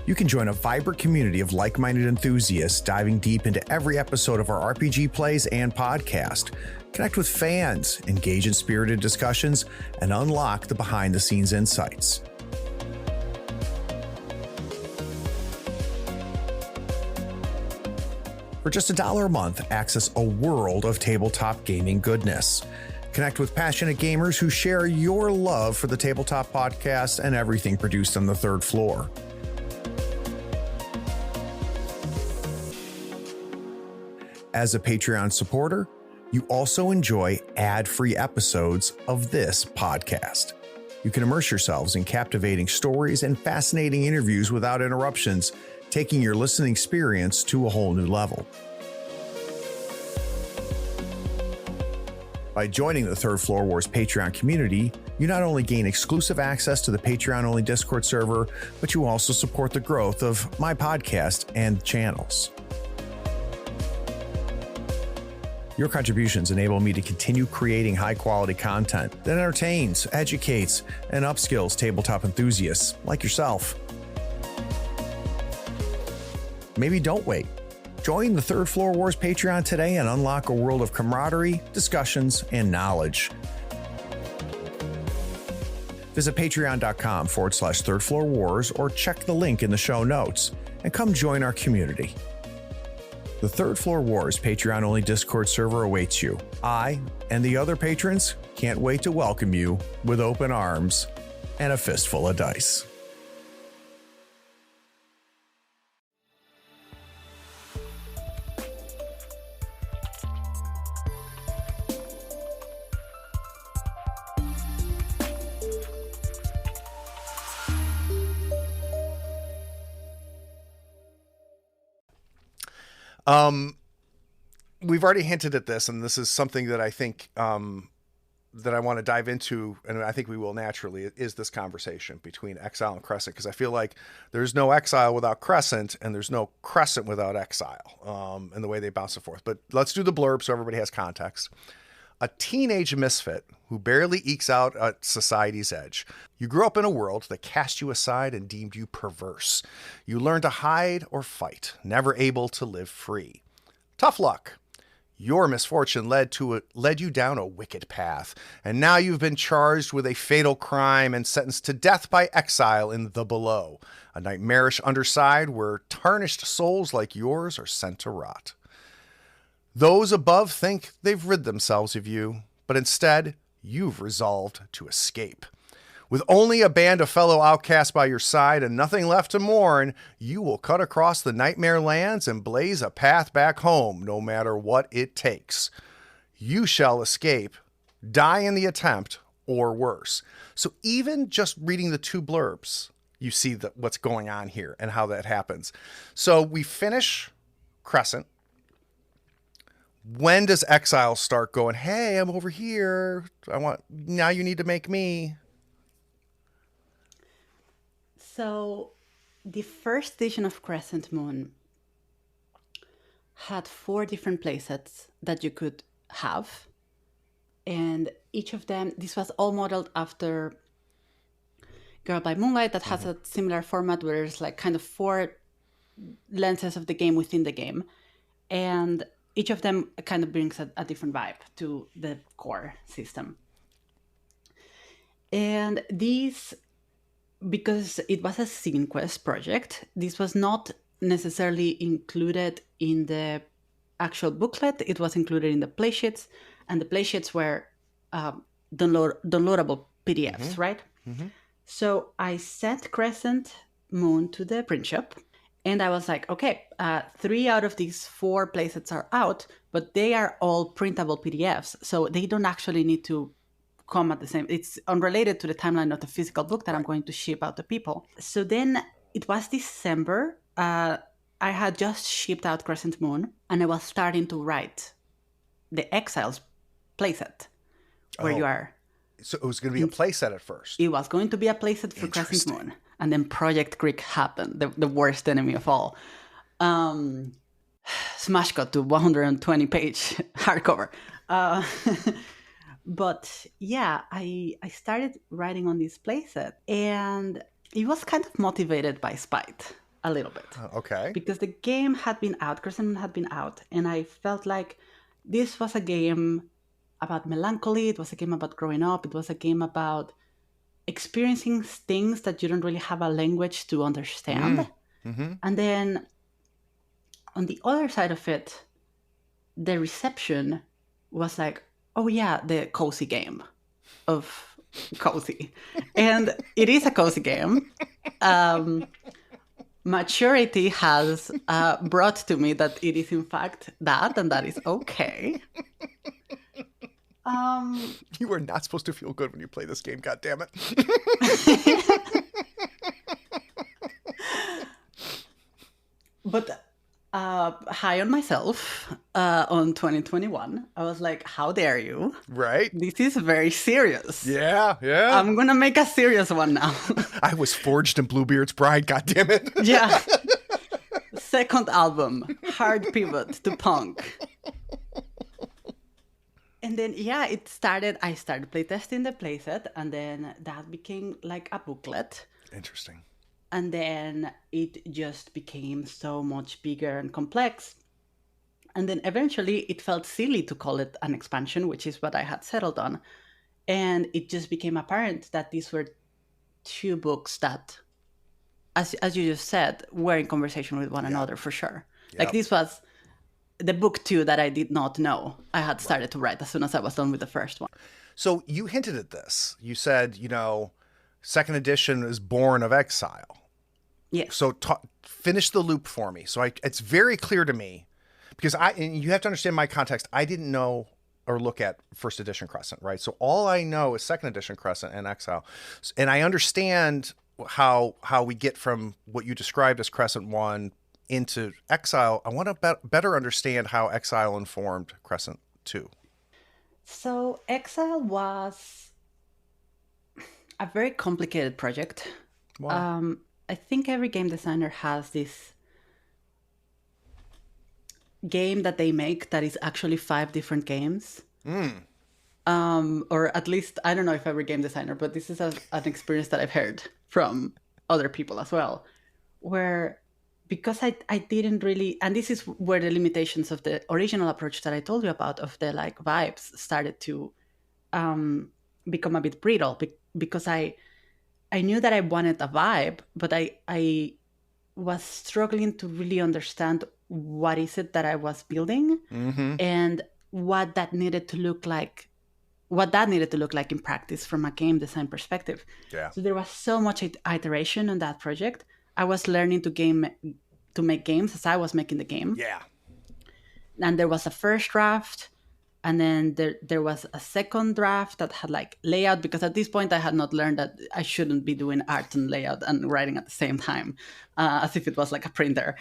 S2: You can join a vibrant community of like-minded enthusiasts diving deep into every episode of our RPG plays and podcast. Connect with fans, engage in spirited discussions, and unlock the behind-the-scenes insights. For just $1 a month, access a world of tabletop gaming goodness. Connect with passionate gamers who share your love for the Tabletop Podcast and everything produced on the third floor. As a Patreon supporter, you also enjoy ad-free episodes of this podcast. You can immerse yourselves in captivating stories and fascinating interviews without interruptions, taking your listening experience to a whole new level. By joining the Third Floor Wars Patreon community, you not only gain exclusive access to the Patreon-only Discord server, but you also support the growth of my podcast and channels. Your contributions enable me to continue creating high-quality content that entertains, educates, and upskills tabletop enthusiasts like yourself. Maybe don't wait. Join the Third Floor Wars Patreon today and unlock a world of camaraderie, discussions, and knowledge. Visit patreon.com/Third Floor Wars or check the link in the show notes and come join our community. The Third Floor Wars Patreon-only Discord server awaits you. I and the other patrons can't wait to welcome you with open arms and a fistful of dice.
S4: We've already hinted at this, and this is something that I think that I want to dive into, and I think we will naturally, is this conversation between Exile and Crescent, because I feel like there's no Exile without Crescent, and there's no Crescent without Exile, and the way they bounce and forth. But let's do the blurb so everybody has context. A teenage misfit who barely ekes out at society's edge. You grew up in a world that cast you aside and deemed you perverse. You learned to hide or fight, never able to live free. Tough luck. Your misfortune led you down a wicked path, and now you've been charged with a fatal crime and sentenced to death by exile in the below, a nightmarish underside where tarnished souls like yours are sent to rot. Those above think they've rid themselves of you, but instead, you've resolved to escape. With only a band of fellow outcasts by your side and nothing left to mourn, you will cut across the nightmare lands and blaze a path back home, no matter what it takes. You shall escape, die in the attempt, or worse. So even just reading the two blurbs, you see what's going on here and how that happens. So we finish Crescent. When does Exile start going, hey, I'm over here. Now you need to make me.
S1: So the first edition of Crescent Moon had 4 different playsets that you could have. And each of them, this was all modeled after By Moonlight, that has a similar format where there's like kind of 4 lenses of the game within the game. And each of them kind of brings a different vibe to the core system. And these, because it was a scene quest project, this was not necessarily included in the actual booklet. It was included in the playsheets, and the playsheets were downloadable PDFs, right? Mm-hmm. So I sent Crescent Moon to the print shop, and I was like, okay, 3 out of these 4 playsets are out, but they are all printable PDFs, so they don't actually need to come at the same. It's unrelated to the timeline of the physical book that I'm going to ship out to people. So then it was December. I had just shipped out Crescent Moon, and I was starting to write the Exiles playset, where you are.
S4: So it was going to be a playset at first.
S1: It was going to be a playset for Crescent Moon. And then Project Greek happened, the worst enemy of all. Smash cut to 120-page hardcover. But yeah, I started writing on this playset, and it was kind of motivated by spite a little bit.
S4: Okay.
S1: Because the game had been out, Crescent Moon had been out, and I felt like this was a game about melancholy. It was a game about growing up. It was a game about experiencing things that you don't really have a language to understand. Mm-hmm. And then on the other side of it, the reception was like, oh yeah, the cozy game of cozy. And it is a cozy game. Maturity has brought to me that it is in fact that, and that is okay.
S4: You are not supposed to feel good when you play this game, goddammit.
S1: But high on myself on 2021. I was like, how dare you?
S4: Right?
S1: This is very serious.
S4: Yeah, yeah.
S1: I'm going to make a serious one now.
S4: I was forged in Bluebeard's bride, goddammit.
S1: Yeah. Second album, hard pivot to punk. And then, yeah, I started playtesting the playset, and then that became like a booklet.
S4: Interesting.
S1: And then it just became so much bigger and complex. And then eventually it felt silly to call it an expansion, which is what I had settled on. And it just became apparent that these were two books that, as you just said, were in conversation with one another for sure.
S4: Yep.
S1: Like this was the book two that I did not know I had started to write as soon as I was done with the first one.
S4: So you hinted at this. You said, second edition is born of Exile.
S1: Yes.
S4: So finish the loop for me. So it's very clear to me, because and you have to understand my context. I didn't know or look at first edition Crescent, right? So all I know is second edition Crescent and Exile. And I understand how we get from what you described as Crescent 1 into Exile. I want to better understand how Exile informed Crescent 2.
S1: So Exile was a very complicated project.
S4: Wow.
S1: I think every game designer has this game that they make that is actually 5 different games. Or at least, I don't know if every game designer, but this is an experience that I've heard from other people as well, where because I didn't really, and this is where the limitations of the original approach that I told you about, of the like vibes, started to become a bit brittle, because I knew that I wanted a vibe, but I was struggling to really understand what is it that I was building, and what that needed to look like in practice from a game design perspective.
S4: Yeah.
S1: So there was so much iteration on that project. I was learning to make games as I was making the game.
S4: Yeah.
S1: And there was a first draft, and then there was a second draft that had like layout, because at this point I had not learned that I shouldn't be doing art and layout and writing at the same time, as if it was like a printer.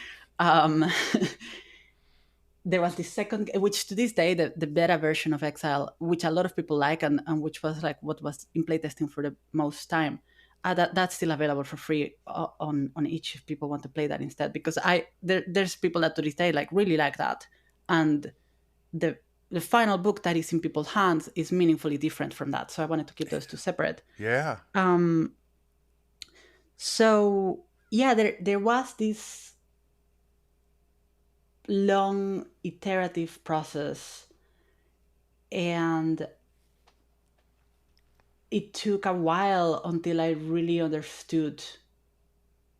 S1: There was this second, which to this day, the beta version of Exile, which a lot of people like, and which was like what was in playtesting for the most time. That's still available for free on itch if people want to play that instead, because there's people that to this day like really like that, and the final book that is in people's hands is meaningfully different from that. So I wanted to keep those two separate.
S4: Yeah.
S1: So yeah, there was this long iterative process, and it took a while until I really understood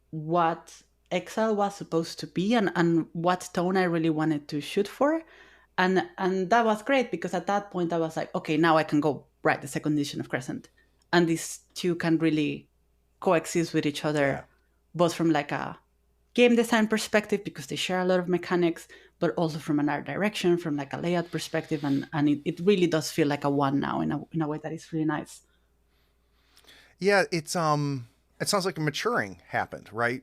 S1: what Exile was supposed to be, and what tone I really wanted to shoot for. And that was great, because at that point I was like, okay, now I can go write the second edition of Crescent. And these two can really coexist with each other, both from like a game design perspective, because they share a lot of mechanics, but also from an art direction, from like a layout perspective. And it really does feel like a one now in a way that is really nice.
S4: Yeah, it sounds like a maturing happened, right?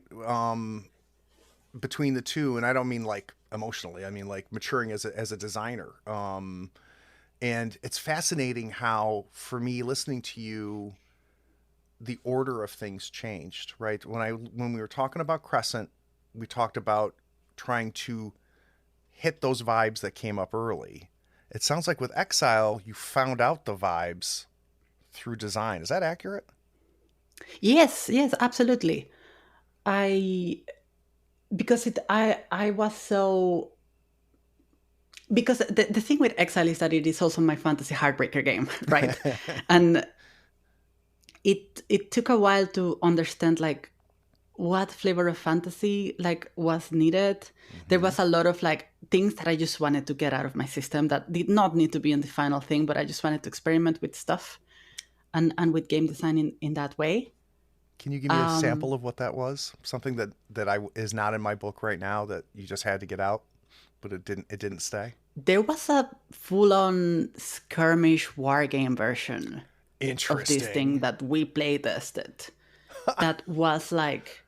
S4: Between the two, and I don't mean like emotionally, I mean like maturing as a designer. And it's fascinating how, for me, listening to you, the order of things changed, right? When we were talking about Crescent, we talked about trying to hit those vibes that came up early. It sounds like with Exile, you found out the vibes through design. Is that accurate?
S1: Yes, absolutely. Because the thing with Exile is that it is also my fantasy heartbreaker game, right? And it took a while to understand like what flavor of fantasy like was needed. Mm-hmm. There was a lot of like things that I just wanted to get out of my system that did not need to be in the final thing, but I just wanted to experiment with stuff and with game design in that way.
S4: Can you give me a sample of what that was? Something that is not in my book right now that you just had to get out, but it didn't stay?
S1: There was a full-on skirmish war game version of this thing that we play tested. That was like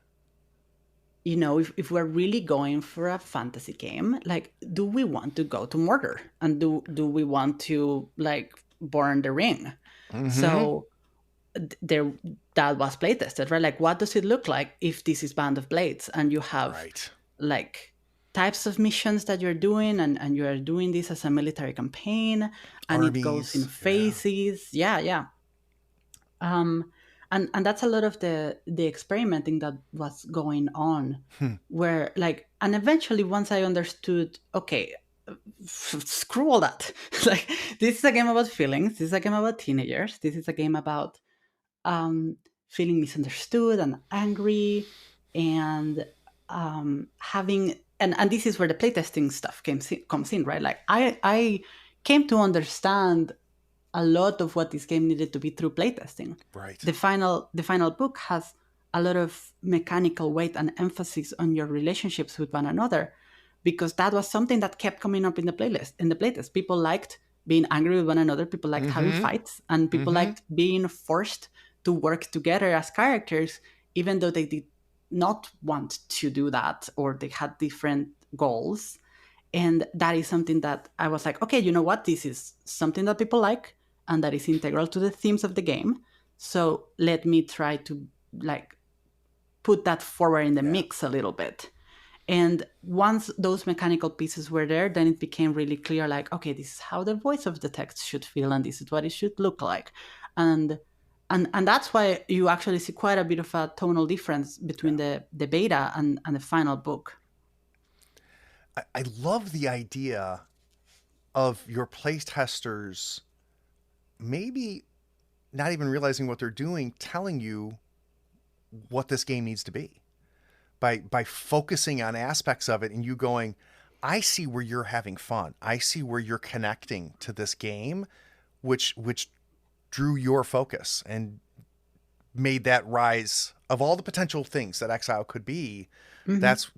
S1: if we're really going for a fantasy game, like, do we want to go to Mordor? And do we want to, like, burn the ring? So there, that was playtested, right? Like, what does it look like if this is Band of Blades and you have like types of missions that you're doing, and you are doing this as a military campaign, and it goes in phases. Yeah. And that's a lot of the experimenting that was going on, where, like, and eventually once I understood, okay, screw all that. Like, this is a game about feelings. This is a game about teenagers. This is a game about feeling misunderstood and angry, and having, and this is where the playtesting stuff comes in, right? Like, I came to understand a lot of what this game needed to be through playtesting.
S4: Right.
S1: The final book has a lot of mechanical weight and emphasis on your relationships with one another, because that was something that kept coming up in the playtest. People liked being angry with one another. People liked having fights, and people liked being forced to work together as characters, even though they did not want to do that, or they had different goals. And that is something that I was like, okay, you know what? This is something that people like, and that is integral to the themes of the game. So let me try to, like, put that forward in the mix a little bit. And once those mechanical pieces were there, then it became really clear, like, okay, this is how the voice of the text should feel, and this is what it should look like. And that's why you actually see quite a bit of a tonal difference between the beta and the final book.
S4: I love the idea of your playtesters maybe not even realizing what they're doing, telling you what this game needs to be by focusing on aspects of it, and you going, I see where you're having fun. I see where you're connecting to this game, which drew your focus and made that rise of all the potential things that Exile could be. That's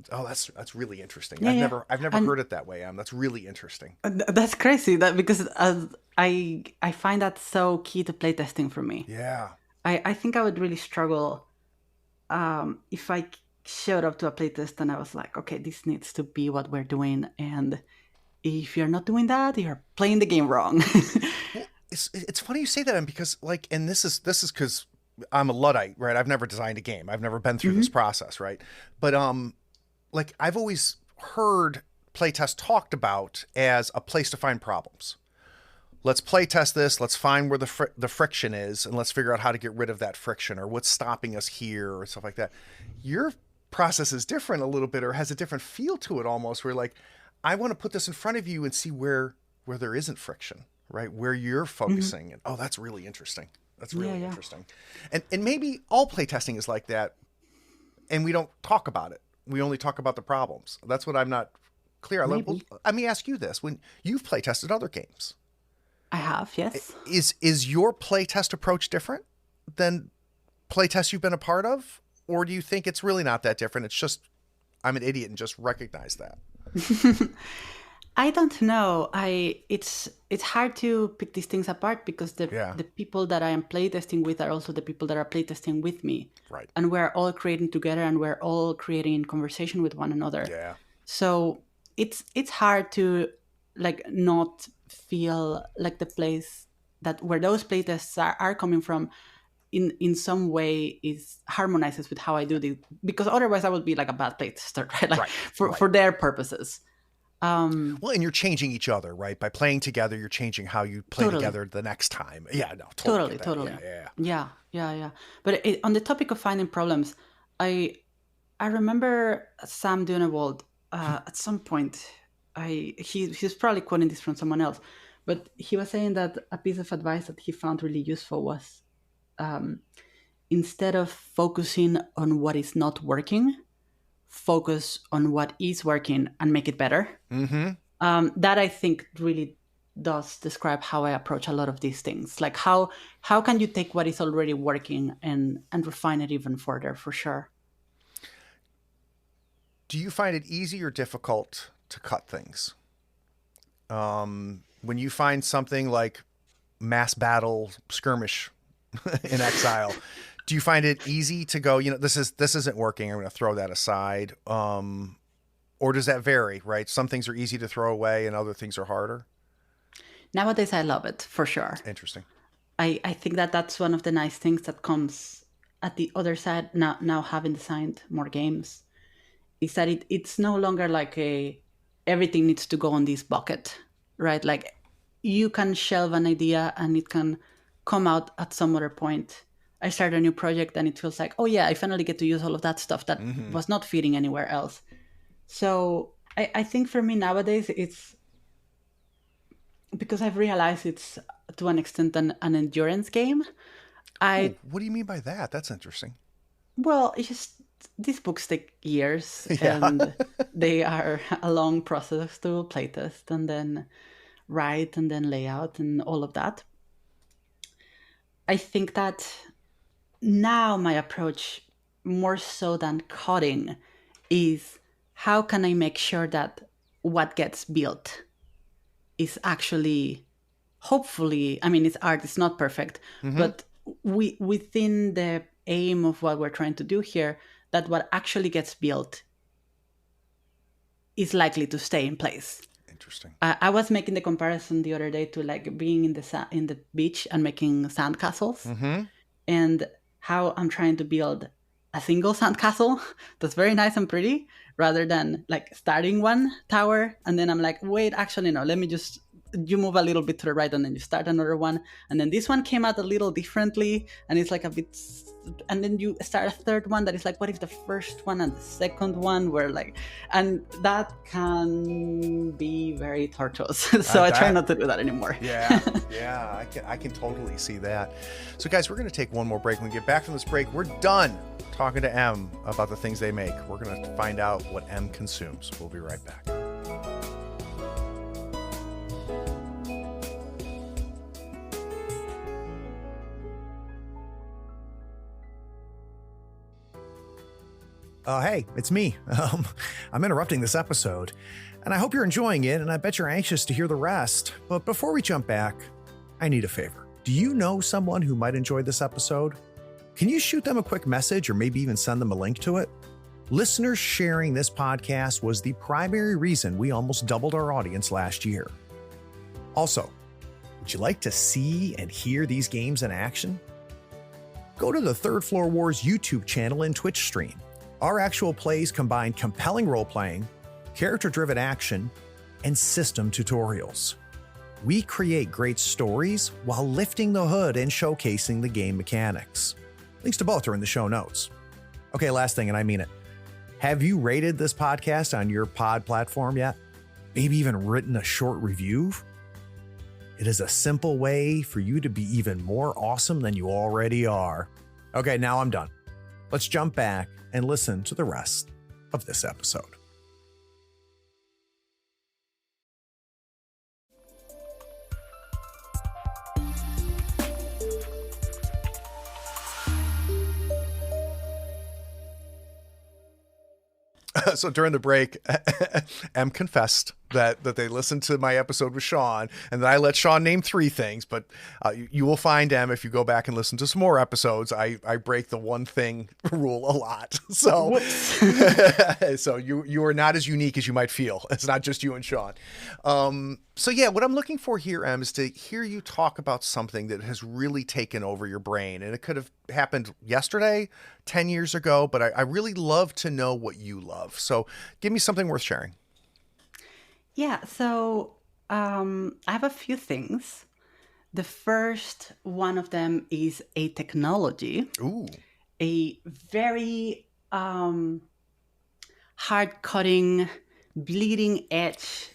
S4: really interesting.
S1: Yeah,
S4: I've never heard it that way. That's really interesting.
S1: That's crazy. Because I find that so key to playtesting for me.
S4: Yeah.
S1: I think I would really struggle if I showed up to a playtest and I was like, okay, this needs to be what we're doing, and if you're not doing that, you're playing the game wrong.
S4: Well, it's funny you say that, because, like, and this is because I'm a Luddite, right? I've never designed a game. I've never been through this process, right? But like, I've always heard playtest talked about as a place to find problems. Let's playtest this. Let's find where the friction is, and let's figure out how to get rid of that friction, or what's stopping us here, or stuff like that. Your process is different a little bit, or has a different feel to it almost, where, like, I want to put this in front of you and see where there isn't friction, right? Where you're focusing. And that's really interesting. That's really interesting. And maybe all playtesting is like that, and we don't talk about it. We only talk about the problems. That's what I'm not clear on. Well, let me ask you this. When you've playtested other games,
S1: I have, yes.
S4: Is your playtest approach different than playtests you've been a part of? Or do you think it's really not that different? It's just, I'm an idiot and just recognize that.
S1: I don't know. It's hard to pick these things apart, because the people that I am playtesting with are also the people that are playtesting with me.
S4: Right.
S1: And we're all creating together, and we're all creating in conversation with one another.
S4: Yeah.
S1: So it's hard to, like, not feel like the place that where those playtests are coming from in some way is harmonizes with how I do this, because otherwise I would be like a bad playtester, right? Like, for their purposes.
S4: Well, and you're changing each other, right? By playing together, you're changing how you play together the next time. Yeah, no, totally.
S1: Yeah. But on the topic of finding problems, I remember Sam Dunewald at some point. He's probably quoting this from someone else, but he was saying that a piece of advice that he found really useful was, instead of focusing on what is not working, focus on what is working and make it better. That, I think, really does describe how I approach a lot of these things. Like, how can you take what is already working and refine it even further, for sure.
S4: Do you find it easy or difficult to cut things? When you find something like mass battle skirmish in Exile, Do you find it easy to go, this isn't working, I'm going to throw that aside? Or does that vary, right? Some things are easy to throw away and other things are harder?
S1: Nowadays, I love it, for sure.
S4: Interesting.
S1: I think that that's one of the nice things that comes at the other side, now having designed more games, is that it's no longer like everything needs to go on this bucket, right? Like you can shelve an idea and it can come out at some other point. I start a new project and it feels like, oh yeah, I finally get to use all of that stuff that was not fitting anywhere else. So I think for me nowadays, it's because I've realized it's to an extent an endurance game.
S4: What do you mean by that? That's interesting.
S1: Well, it's just these books take years and they are a long process to playtest and then write and then layout and all of that. I think that now my approach, more so than coding, is how can I make sure that what gets built is actually, hopefully, I mean, it's art, it's not perfect, but within the aim of what we're trying to do here, that what actually gets built is likely to stay in place.
S4: Interesting.
S1: I was making the comparison the other day to like being in the beach and making sandcastles, and how I'm trying to build a single sandcastle that's very nice and pretty, rather than like starting one tower and then I'm like, wait, actually no, let me just, you move a little bit to the right and then you start another one, and then this one came out a little differently and it's like a bit, and then you start a third one that is like, what if the first one and the second one were like, and that can be very tortuous. So I try not to do that anymore.
S4: Yeah, I can totally see that. So guys, we're going to take one more break. When we get back from this break, we're done talking to Em about the things they make. We're going to find out what Em consumes. We'll be right back.
S2: Hey, it's me. I'm interrupting this episode, and I hope you're enjoying it, and I bet you're anxious to hear the rest. But before we jump back, I need a favor. Do you know someone who might enjoy this episode? Can you shoot them a quick message or maybe even send them a link to it? Listeners sharing this podcast was the primary reason we almost doubled our audience last year. Also, would you like to see and hear these games in action? Go to the Third Floor Wars YouTube channel and Twitch stream. Our actual plays combine compelling role-playing, character-driven action, and system tutorials. We create great stories while lifting the hood and showcasing the game mechanics. Links to both are in the show notes. Okay, last thing, and I mean it. Have you rated this podcast on your pod platform yet? Maybe even written a short review? It is a simple way for you to be even more awesome than you already are. Okay, now I'm done. Let's jump back and listen to the rest of this episode.
S4: So during the break, Em confessed that they listened to my episode with Sean, and that I let Sean name 3 things, but you will find, Em, if you go back and listen to some more episodes, I break the one thing rule a lot. So, so you are not as unique as you might feel. It's not just you and Sean. So yeah, what I'm looking for here, Em, is to hear you talk about something that has really taken over your brain, and it could have happened yesterday, 10 years ago, but I really love to know what you love. So give me something worth sharing.
S1: Yeah, so I have a few things. The first one of them is a technology.
S4: Ooh.
S1: A very hard-cutting, bleeding-edge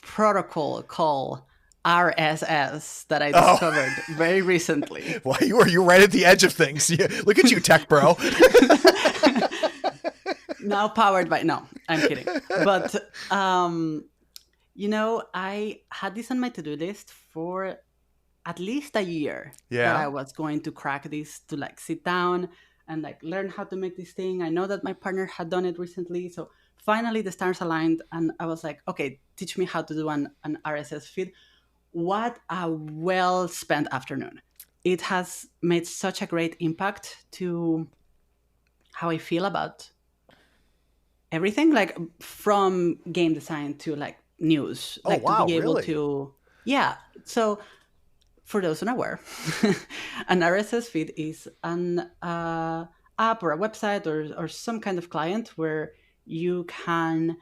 S1: protocol called RSS that I discovered very recently.
S4: Well, you're right at the edge of things. Look at you, tech bro.
S1: Now powered by, no, I'm kidding. But, I had this on my to-do list for at least a year.
S4: Yeah.
S1: That I was going to crack this, to like sit down and like learn how to make this thing. I know that my partner had done it recently. So finally the stars aligned and I was like, okay, teach me how to do an RSS feed. What a well-spent afternoon. it has made such a great impact to how I feel about everything, like from game design to like news, like
S4: wow,
S1: to be able
S4: really?
S1: to, yeah. So for those unaware, an RSS feed is an app or a website or some kind of client where you can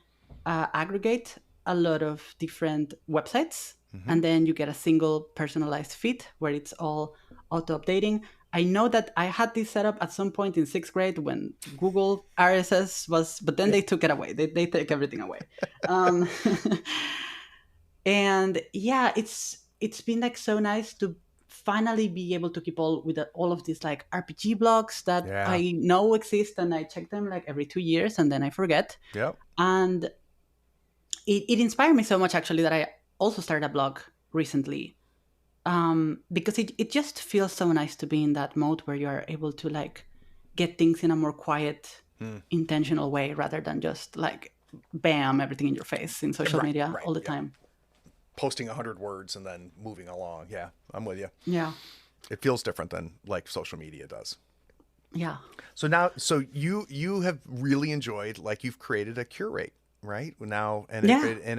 S1: aggregate a lot of different websites, and then you get a single personalized feed where it's all auto-updating. I know that I had this set up at some point in 6th grade when Google RSS was, but then they took it away. They take everything away. And yeah, it's been like so nice to finally be able to keep all of these like RPG blogs that I know exist, and I check them like every 2 years and then I forget.
S4: Yep.
S1: And it inspired me so much actually that I also started a blog recently, because it just feels so nice to be in that mode where you are able to like get things in a more quiet, intentional way rather than just like bam, everything in your face in social media all the time.
S4: Posting 100 words and then moving along. Yeah, I'm with you.
S1: Yeah.
S4: It feels different than like social media does.
S1: Yeah.
S4: So you have really enjoyed, like, you've created a curate, right? Now, and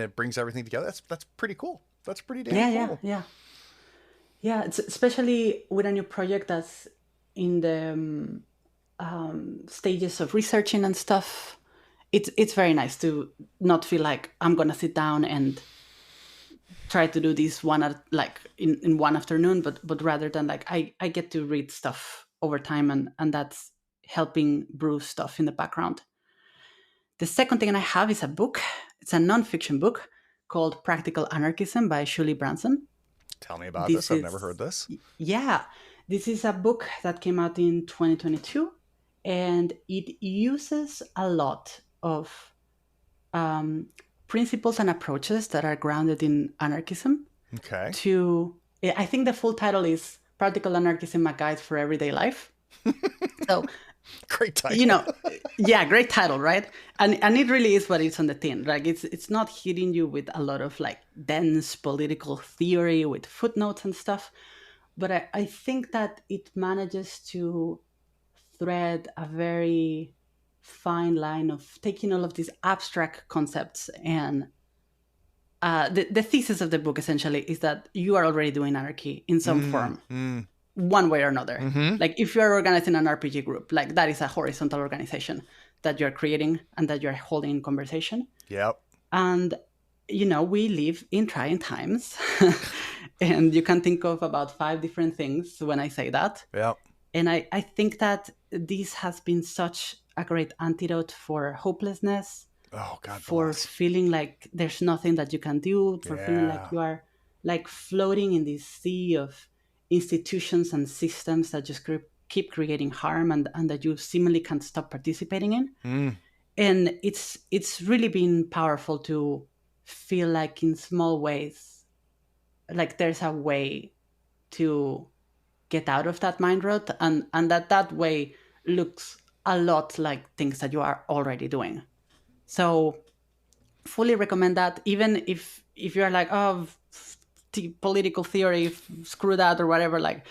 S4: it brings everything together. That's pretty cool. That's pretty damn cool.
S1: Yeah. It's especially with a new project that's in the stages of researching and stuff. It's very nice to not feel like I'm gonna sit down and try to do this in one afternoon, but rather than like I get to read stuff over time, and that's helping brew stuff in the background. The second thing I have is a book. It's a nonfiction book called Practical Anarchism by Shuli Branson.
S4: Tell me about this. I've never heard this.
S1: Yeah. This is a book that came out in 2022, and it uses a lot of principles and approaches that are grounded in anarchism.
S4: Okay.
S1: I think the full title is Practical Anarchism, a Guide for Everyday Life. So,
S4: great title.
S1: Great title, right? And it really is what it's on the tin. Like it's not hitting you with a lot of like dense political theory with footnotes and stuff, but I think that it manages to thread a very fine line of taking all of these abstract concepts, and the thesis of the book essentially is that you are already doing anarchy in some form, one way or another. Like if you're organizing an RPG group, like that is a horizontal organization that you're creating and that you're holding in conversation.
S4: Yep.
S1: And we live in trying times, and you can think of about 5 different things when I say that.
S4: Yep.
S1: And I think that this has been such a great antidote for hopelessness.
S4: Oh, God
S1: for
S4: bless.
S1: Feeling like there's nothing that you can do, for feeling like you are like floating in this sea of institutions and systems that just keep creating harm and that you seemingly can't stop participating in. And it's really been powerful to feel like in small ways, like there's a way to get out of that mind rut, and that way looks a lot like things that you are already doing. So fully recommend that, even if you're like, political theory, screw that or whatever, like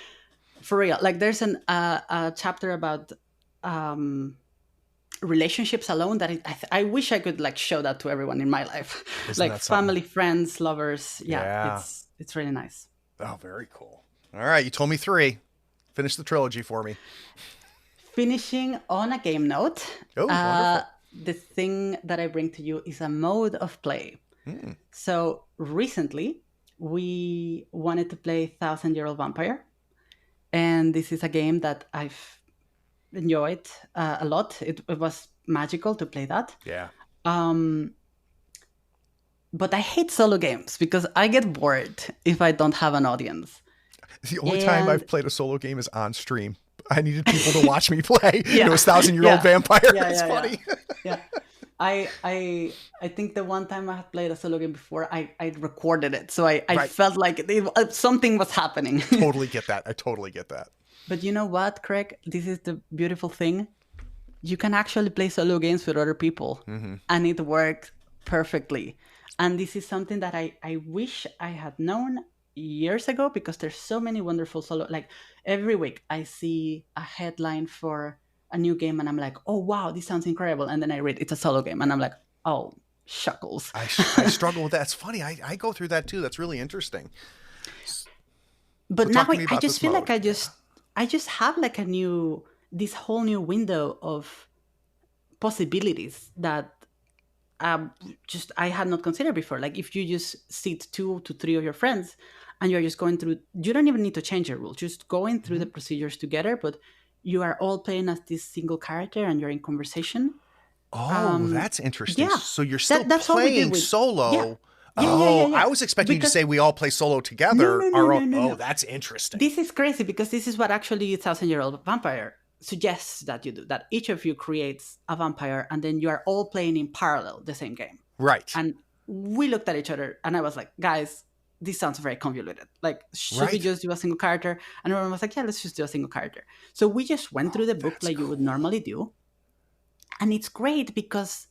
S1: for real. Like there's a chapter about relationships alone that I wish I could like show that to everyone in my life.
S4: Isn't
S1: like family, friends, lovers. Yeah. It's really nice.
S4: Oh, very cool. All right, you told me 3. Finish the trilogy for me.
S1: Finishing on a game note.
S4: Oh, wonderful.
S1: The thing that I bring to you is a mode of play. So recently, we wanted to play 1,000-Year-Old Vampire. And this is a game that I've enjoyed a lot. It was magical to play that.
S4: Yeah.
S1: But I hate solo games because I get bored if I don't have an audience.
S4: The only time I've played a solo game is on stream. I needed people to watch me play. It was 1,000-Year-Old Vampire. It's funny.
S1: Yeah. I think the one time I had played a solo game before, I recorded it. So I felt like something was happening.
S4: Totally get that. I totally get that.
S1: But you know what, Craig? This is the beautiful thing. You can actually play solo games with other people. And it worked perfectly. And this is something that I wish I had known years ago because there's so many wonderful solo. Like every week I see a headline for a new game and I'm like, oh wow, this sounds incredible. And then I read it's a solo game and I'm like, oh, shuckles.
S4: I struggle with that. It's funny. I go through that too. That's really interesting.
S1: But
S4: So
S1: now
S4: talk to me
S1: I
S4: about
S1: just
S4: this
S1: feel
S4: mode.
S1: like I just have like this whole new window of possibilities that just I had not considered before. Like if you just sit 2 to 3 of your friends and you're just going through, you don't even need to change your rules, just going through the procedures together, but you are all playing as this single character and you're in conversation.
S4: Oh, that's interesting.
S1: yeah.
S4: So you're still
S1: That's what we did
S4: playing
S1: with-
S4: solo.
S1: Yeah.
S4: I was expecting you to
S1: Because-
S4: say we all play solo together.
S1: No.
S4: Oh, that's interesting.
S1: This is crazy because this is what actually 1,000-Year-Old Vampire suggests that you do, that each of you creates a vampire and then you are all playing in parallel the same game.
S4: Right.
S1: And we looked at each other and I was like, guys, this sounds very convoluted. Like, should we just do a single character? And everyone was like, yeah, let's just do a single character. So we just went through the book like you would normally do. And it's great because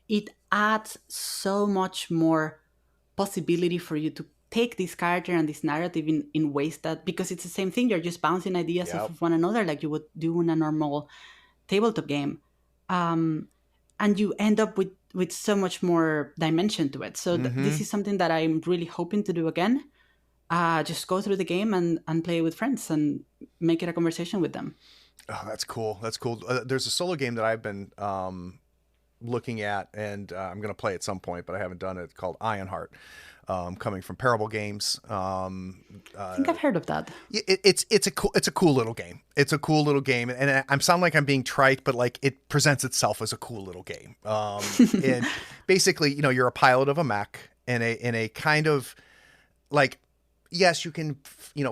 S1: it adds so much more possibility for you to take this character and this narrative in ways that, because it's the same thing, you're just bouncing ideas off of one another like you would do in a normal tabletop game. And you end up with so much more dimension to it. So this is something that I'm really hoping to do again. Just go through the game and play with friends and make it a conversation with them.
S4: Oh, that's cool. That's cool. There's a solo game that I've been looking at, and I'm going to play at some point, but I haven't done it, called Ironheart, coming from Parable Games.
S1: I think I've heard of that.
S4: It's a cool little game. It's a cool little game, and I sound like I'm being trite, but like it presents itself as a cool little game. And basically, you're a pilot of a mech in a kind of like, yes, you can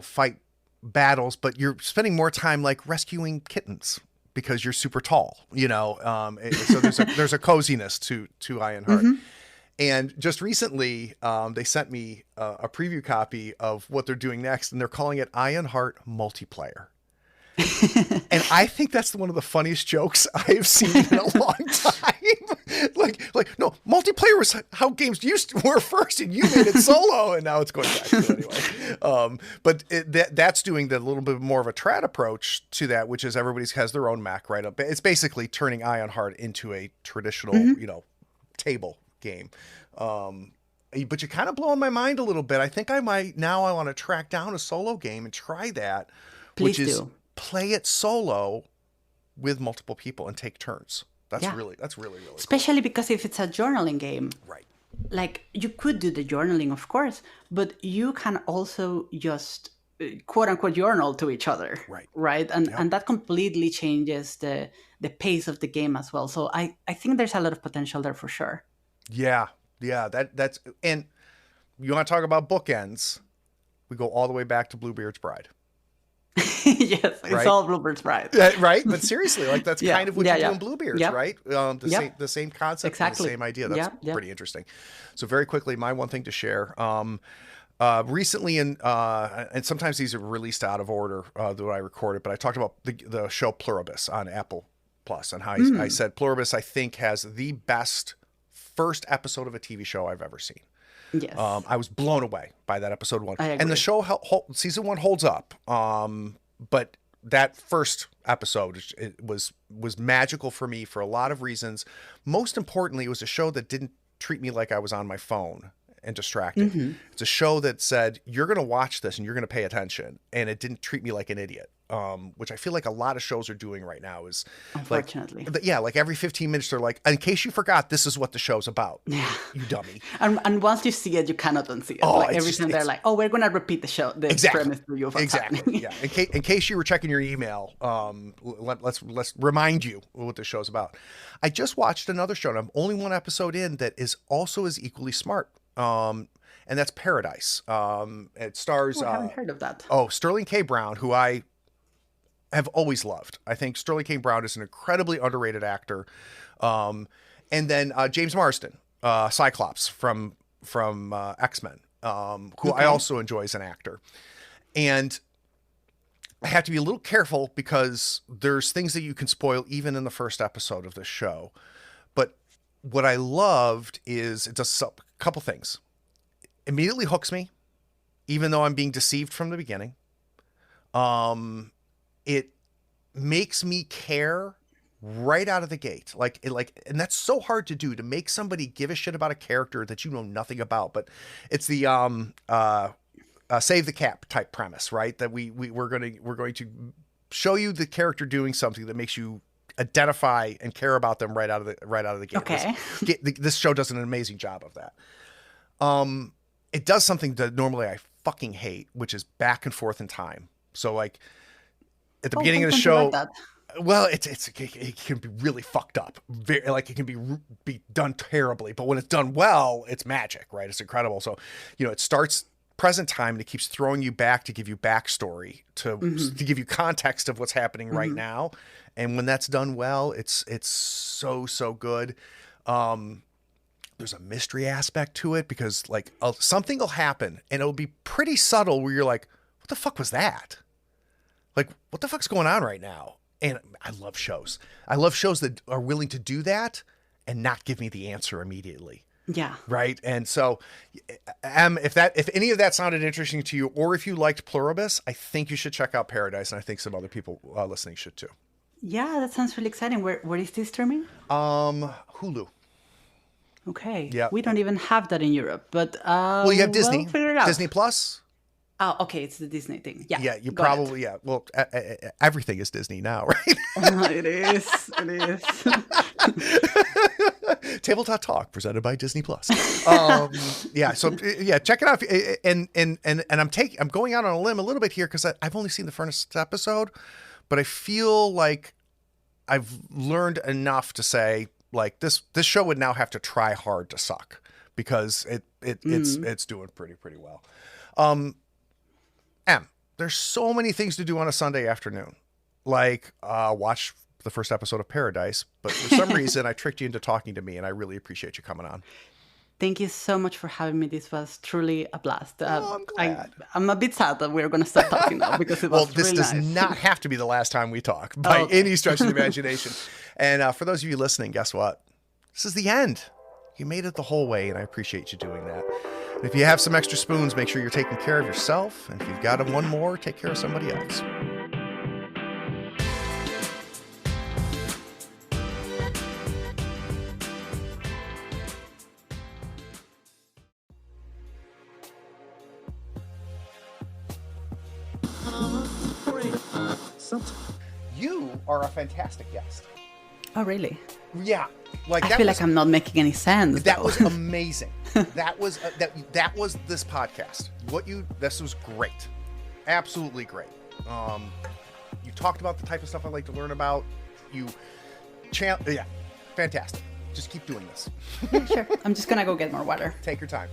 S4: fight battles, but you're spending more time like rescuing kittens because you're super tall, so there's a coziness to Ironheart. And just recently, they sent me a preview copy of what they're doing next, and they're calling it Ironheart Multiplayer. And I think that's one of the funniest jokes I have seen in a long time. like no, multiplayer was how games were first, and you made it solo, and now it's going back to it anyway. But that's doing the little bit more of a trad approach to that, which is everybody has their own Mac, right? It's basically turning Ironheart into a traditional, table game. But you're kind of blowing my mind a little bit. I think I want to track down a solo game and try that.
S1: Please
S4: which is
S1: do.
S4: Play it solo with multiple people and take turns. That's really
S1: Especially because if it's a journaling game,
S4: right.
S1: Like you could do the journaling, of course, but you can also just quote unquote journal to each other. Right. And that completely changes the pace of the game as well. So I think there's a lot of potential there for sure.
S4: Yeah. That's, and you want to talk about bookends? We go all the way back to Bluebeard's Bride.
S1: Yes, it's all Bluebeard's Bride.
S4: Right? But seriously, like that's kind of what you do in Bluebeard's, right? The same concept,
S1: exactly.
S4: The same idea. That's pretty interesting. So very quickly, my one thing to share. Recently, and sometimes these are released out of order that I recorded, but I talked about the show Pluribus on Apple Plus, and how I said Pluribus, I think, has the best first episode of a TV show I've ever seen.
S1: Yes.
S4: I was blown away by that episode 1.
S1: I agree.
S4: And the show, season 1 holds up. But that first episode it was magical for me for a lot of reasons. Most importantly, it was a show that didn't treat me like I was on my phone and distracted. It's a show that said, you're going to watch this and you're going to pay attention. And it didn't treat me like an idiot. Which I feel like a lot of shows are doing right now is
S1: unfortunately.
S4: Like every 15 minutes they're like, in case you forgot, this is what the show's about. Yeah. You dummy.
S1: And once you see it, you cannot unsee it.
S4: Oh,
S1: every time they're like, we're going to repeat the show, the premise to you.
S4: Exactly. Yeah. In case you were checking your email, let's remind you what the show's about. I just watched another show, and I'm only one episode in, that is also as equally smart. And that's Paradise. It stars.
S1: I haven't heard of that.
S4: Sterling K. Brown, who I have always loved. I think Sterling K. Brown is an incredibly underrated actor. And then James Marsden, Cyclops from X-Men, who I also enjoy as an actor. And I have to be a little careful because there's things that you can spoil even in the first episode of this show. But what I loved is it does a couple things. Immediately hooks me. even though I'm being deceived from the beginning. It makes me care right out of the gate. And that's so hard to do, to make somebody give a shit about a character that you know nothing about. But it's the save the cap type premise, right? That we're going to show you the character doing something that makes you identify and care about them right out of the gate.
S1: Okay.
S4: This show does an amazing job of that. It does something that normally I fucking hate, which is back and forth in time. So like at the beginning of the show, well, it can be really fucked up. It can be done terribly, but when it's done well, it's magic, right? It's incredible. So, it starts present time and it keeps throwing you back to give you backstory, to give you context of what's happening right now. And when that's done well, it's so good. There's a mystery aspect to it because something will happen and it'll be pretty subtle where you're like, what the fuck was that? Like, what the fuck's going on right now? And I love shows. I love shows that are willing to do that and not give me the answer immediately.
S1: Yeah.
S4: Right. And so, if any of that sounded interesting to you, or if you liked Pluribus, I think you should check out Paradise, and I think some other people listening should too.
S1: Yeah, that sounds really exciting. Where is this streaming?
S4: Hulu.
S1: Okay.
S4: Yeah.
S1: We don't even have that in Europe, but
S4: well, you have Disney.
S1: We'll figure it out.
S4: Disney Plus.
S1: Oh, okay. It's the Disney thing. Yeah.
S4: Yeah, you probably, yeah. Well, everything is Disney now, right?
S1: It is.
S4: Tabletop Talk presented by Disney Plus. Yeah. So yeah, check it out. And I'm going out on a limb a little bit here because I've only seen the first episode, but I feel like I've learned enough to say like this show would now have to try hard to suck because it's doing pretty well. There's so many things to do on a Sunday afternoon, like watch the first episode of Paradise. But for some reason, I tricked you into talking to me, and I really appreciate you coming on.
S1: Thank you so much for having me. This was truly a blast.
S4: I'm glad.
S1: I'm a bit sad that we're going to stop talking now because it was
S4: this
S1: really
S4: does
S1: nice.
S4: not have to be the last time we talk by any stretch of the imagination. And for those of you listening, guess what? This is the end. You made it the whole way, and I appreciate you doing that. And if you have some extra spoons, make sure you're taking care of yourself. And if you've got one more, take care of somebody else. You are a fantastic guest.
S1: Oh, really?
S4: Yeah.
S1: I feel like I'm not making any sense.
S4: That was amazing. That was this podcast. This was great. Absolutely great. You talked about the type of stuff I like to learn about. Yeah, fantastic. Just keep doing this.
S1: Yeah, sure. I'm just gonna go get more water.
S4: Take your time.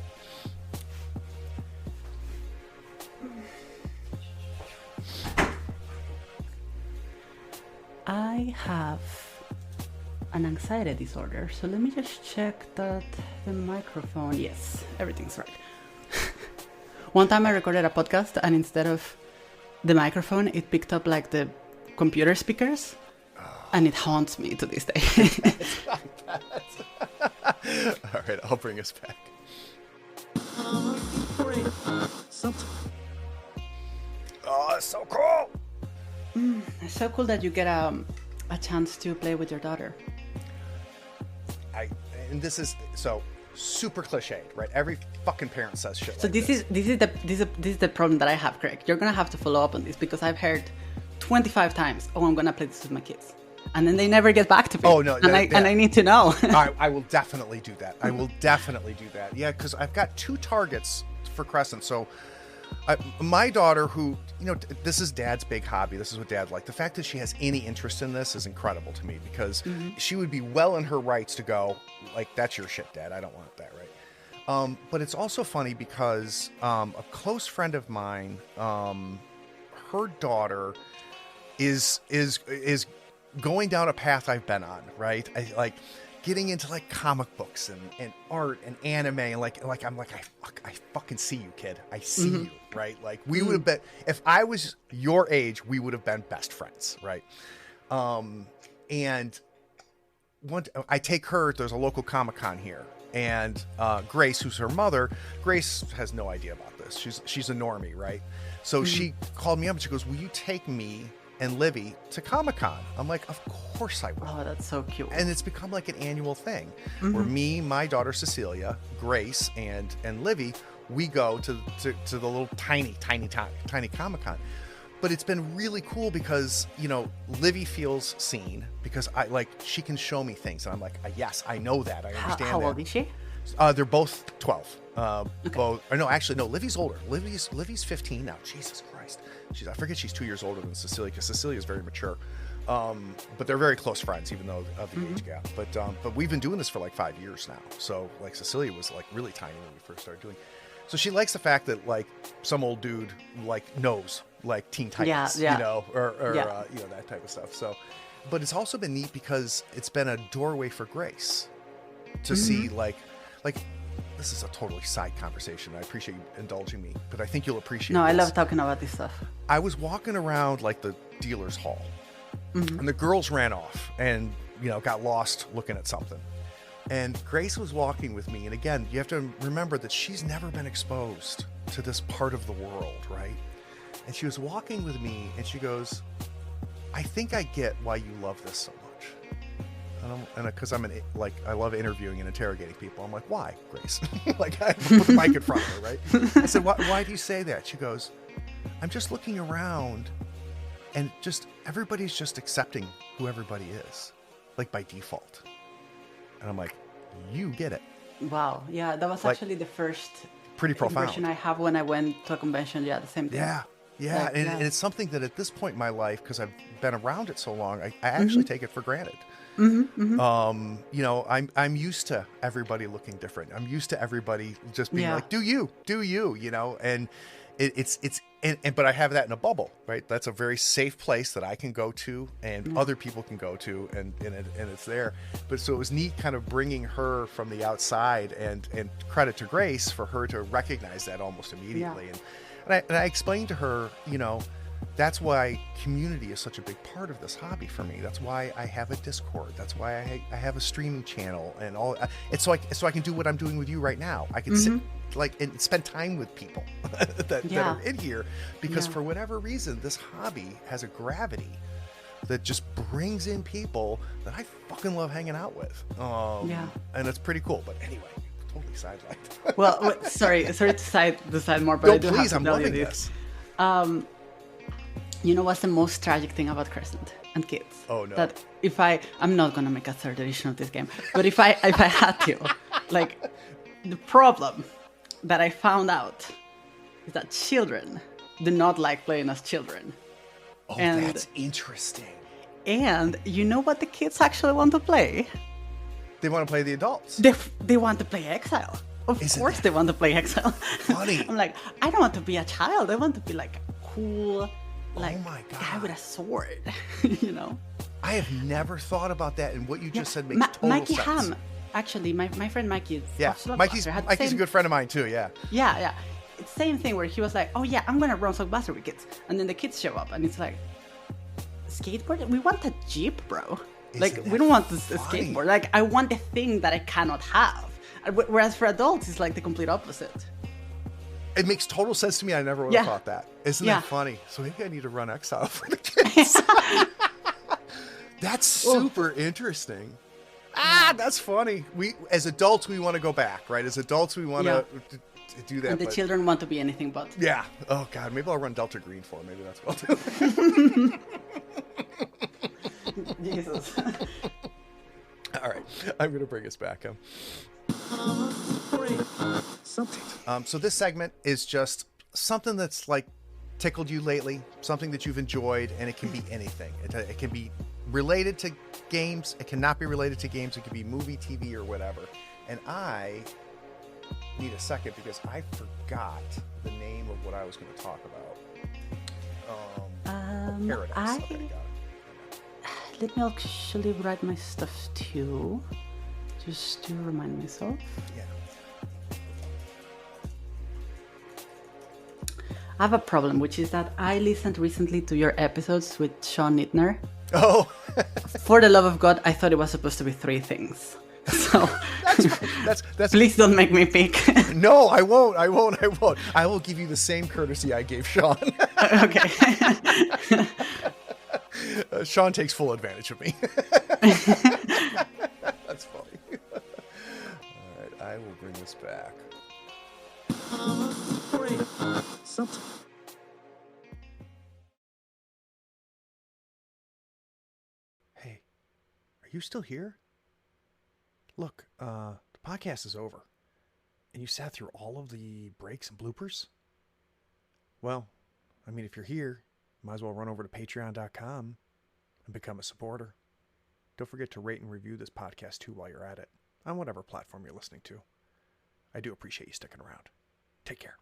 S1: I have an anxiety disorder, so let me just check that the microphone, yes, everything's right. One time I recorded a podcast and instead of the microphone, it picked up like the computer speakers, and it haunts me to this day.
S4: It's not bad. All right, I'll bring us back. Oh, it's so cool.
S1: It's so cool that you get a chance to play with your daughter.
S4: And this is so super cliched, right? Every fucking parent says shit.
S1: So
S4: like
S1: this is the problem that I have, Craig. You're gonna have to follow up on this because I've heard 25 times, "Oh, I'm gonna play this with my kids," and then they never get back to me.
S4: Oh no,
S1: and I need to know.
S4: I will definitely do that. I will definitely do that. Yeah, because I've got 2 targets for Crescent. So my daughter, who, this is Dad's big hobby. This is what Dad liked. The fact that she has any interest in this is incredible to me because she would be well in her rights to go, like, that's your shit, Dad. I don't want that, right? But it's also funny because a close friend of mine, her daughter is going down a path I've been on, right? Getting into like comic books and art and anime and I fucking see you, kid. I see you, right? Like we would have been, if I was your age, we would have been best friends, right? And I take her, there's a local Comic-Con here, And Grace, who's her mother, Grace has no idea about this. She's a normie, right? So she called me up and she goes, will you take me and Livy to Comic-Con? I'm like, of course I will.
S1: Oh, that's so cute.
S4: And it's become like an annual thing where me, my daughter Cecilia, Grace, and Livy, we go to the little tiny Comic-Con. But it's been really cool because, you know, Livy feels seen because she can show me things. And I'm like, yes, I know that. I understand
S1: how
S4: that.
S1: old is she?
S4: They're both 12. Livy's older. Livy's 15 now. Jesus Christ. I forget she's 2 years older than Cecilia because Cecilia is very mature. But they're very close friends, even though of the age gap. But we've been doing this for like 5 years now. So like Cecilia was like really tiny when we first started doing. So she likes the fact that like some old dude like knows like Teen Titans, you know, or you know, that type of stuff. So, but it's also been neat because it's been a doorway for Grace to see like this is a totally side conversation. I appreciate you indulging me, but I think you'll appreciate.
S1: No,
S4: this.
S1: I love talking about this stuff.
S4: I was walking around like the dealer's hall, and the girls ran off and, you know, got lost looking at something. And Grace was walking with me. And again, you have to remember that she's never been exposed to this part of the world, right? And she was walking with me and she goes, I think I get why you love this so much. And because I love interviewing and interrogating people. I'm like, why, Grace? Like, I put the mic in front of her, right? I said, why do you say that? She goes, I'm just looking around and just everybody's just accepting who everybody is, like by default. And I'm like, you get it.
S1: Wow. Yeah, that was
S4: like,
S1: actually the first
S4: pretty profound
S1: impression I have when I went to a convention. Yeah, the same thing.
S4: Yeah. And it's something that at this point in my life, because I've been around it so long, I actually take it for granted. You know, I'm used to everybody looking different. I'm used to everybody just being like, do you, you know, and but I have that in a bubble, right? That's a very safe place that I can go to and other people can go to and it's there. But so it was neat kind of bringing her from the outside and credit to Grace for her to recognize that almost immediately. And I explained to her, you know, that's why community is such a big part of this hobby for me. That's why I have a Discord. That's why I have a streaming channel and all. It's so I can do what I'm doing with you right now. I can sit like and spend time with people that are in here because for whatever reason, this hobby has a gravity that just brings in people that I fucking love hanging out with. And it's pretty cool. But anyway, totally sidelined.
S1: Well, sorry to side more, but I do
S4: please,
S1: have to
S4: I'm
S1: tell you
S4: loving
S1: this. You know what's the most tragic thing about Crescent and kids?
S4: Oh no!
S1: That I'm not gonna make a third edition of this game, but if I had to, like, the problem that I found out is that children do not like playing as children.
S4: Oh, that's interesting.
S1: And you know what the kids actually want to play?
S4: They want to play the adults.
S1: They want to play Exile. Of course they want to play Exile.
S4: Funny.
S1: I'm like, I don't want to be a child. I want to be like a cool, like,
S4: oh my God,
S1: guy with a sword, you know?
S4: I have never thought about that, and what you just said makes total
S1: Mikey
S4: sense.
S1: Ham, actually, my friend Mikey.
S4: Mikey's a good friend of mine too.
S1: Yeah. It's the same thing where he was like, oh yeah, I'm gonna run Blockbuster with kids, and then the kids show up, and it's like, skateboard? We want a Jeep, bro. Like, we don't want this skateboard. Like, I want the thing that I cannot have. Whereas for adults, it's like the complete opposite.
S4: It makes total sense to me. I never would have thought that. Isn't that funny? So maybe I need to run Exile for the kids. That's super interesting. That's funny. We, as adults, we want to go back, right? As adults, we want to do that.
S1: And the children want to be anything but.
S4: Yeah. Oh, God. Maybe I'll run Delta Green for them. Maybe that's what I'll do.
S1: Jesus.
S4: All right. I'm going to bring us back. So this segment is just something that's like tickled you lately, something that you've enjoyed, and it can be anything. It can be related to games. It cannot be related to games. It can be movie, TV, or whatever. And I need a second because I forgot the name of what I was going to talk about. Paradise. Okay, got it.
S1: Let me actually write my stuff too, just to remind myself.
S4: Yeah.
S1: I have a problem, which is that I listened recently to your episodes with Sean Nittner.
S4: Oh.
S1: For the love of God, I thought it was supposed to be 3 things. So
S4: That's
S1: please don't make me pick.
S4: No, I won't. I will give you the same courtesy I gave Sean.
S1: Okay.
S4: Sean takes full advantage of me. That's funny. All right, I will bring this back. Hey, are you still here? Look, the podcast is over. And you sat through all of the breaks and bloopers? Well, I mean, if you're here, you might as well run over to patreon.com and become a supporter. Don't forget to rate and review this podcast too while you're at it, on whatever platform you're listening to. I do appreciate you sticking around. Take care.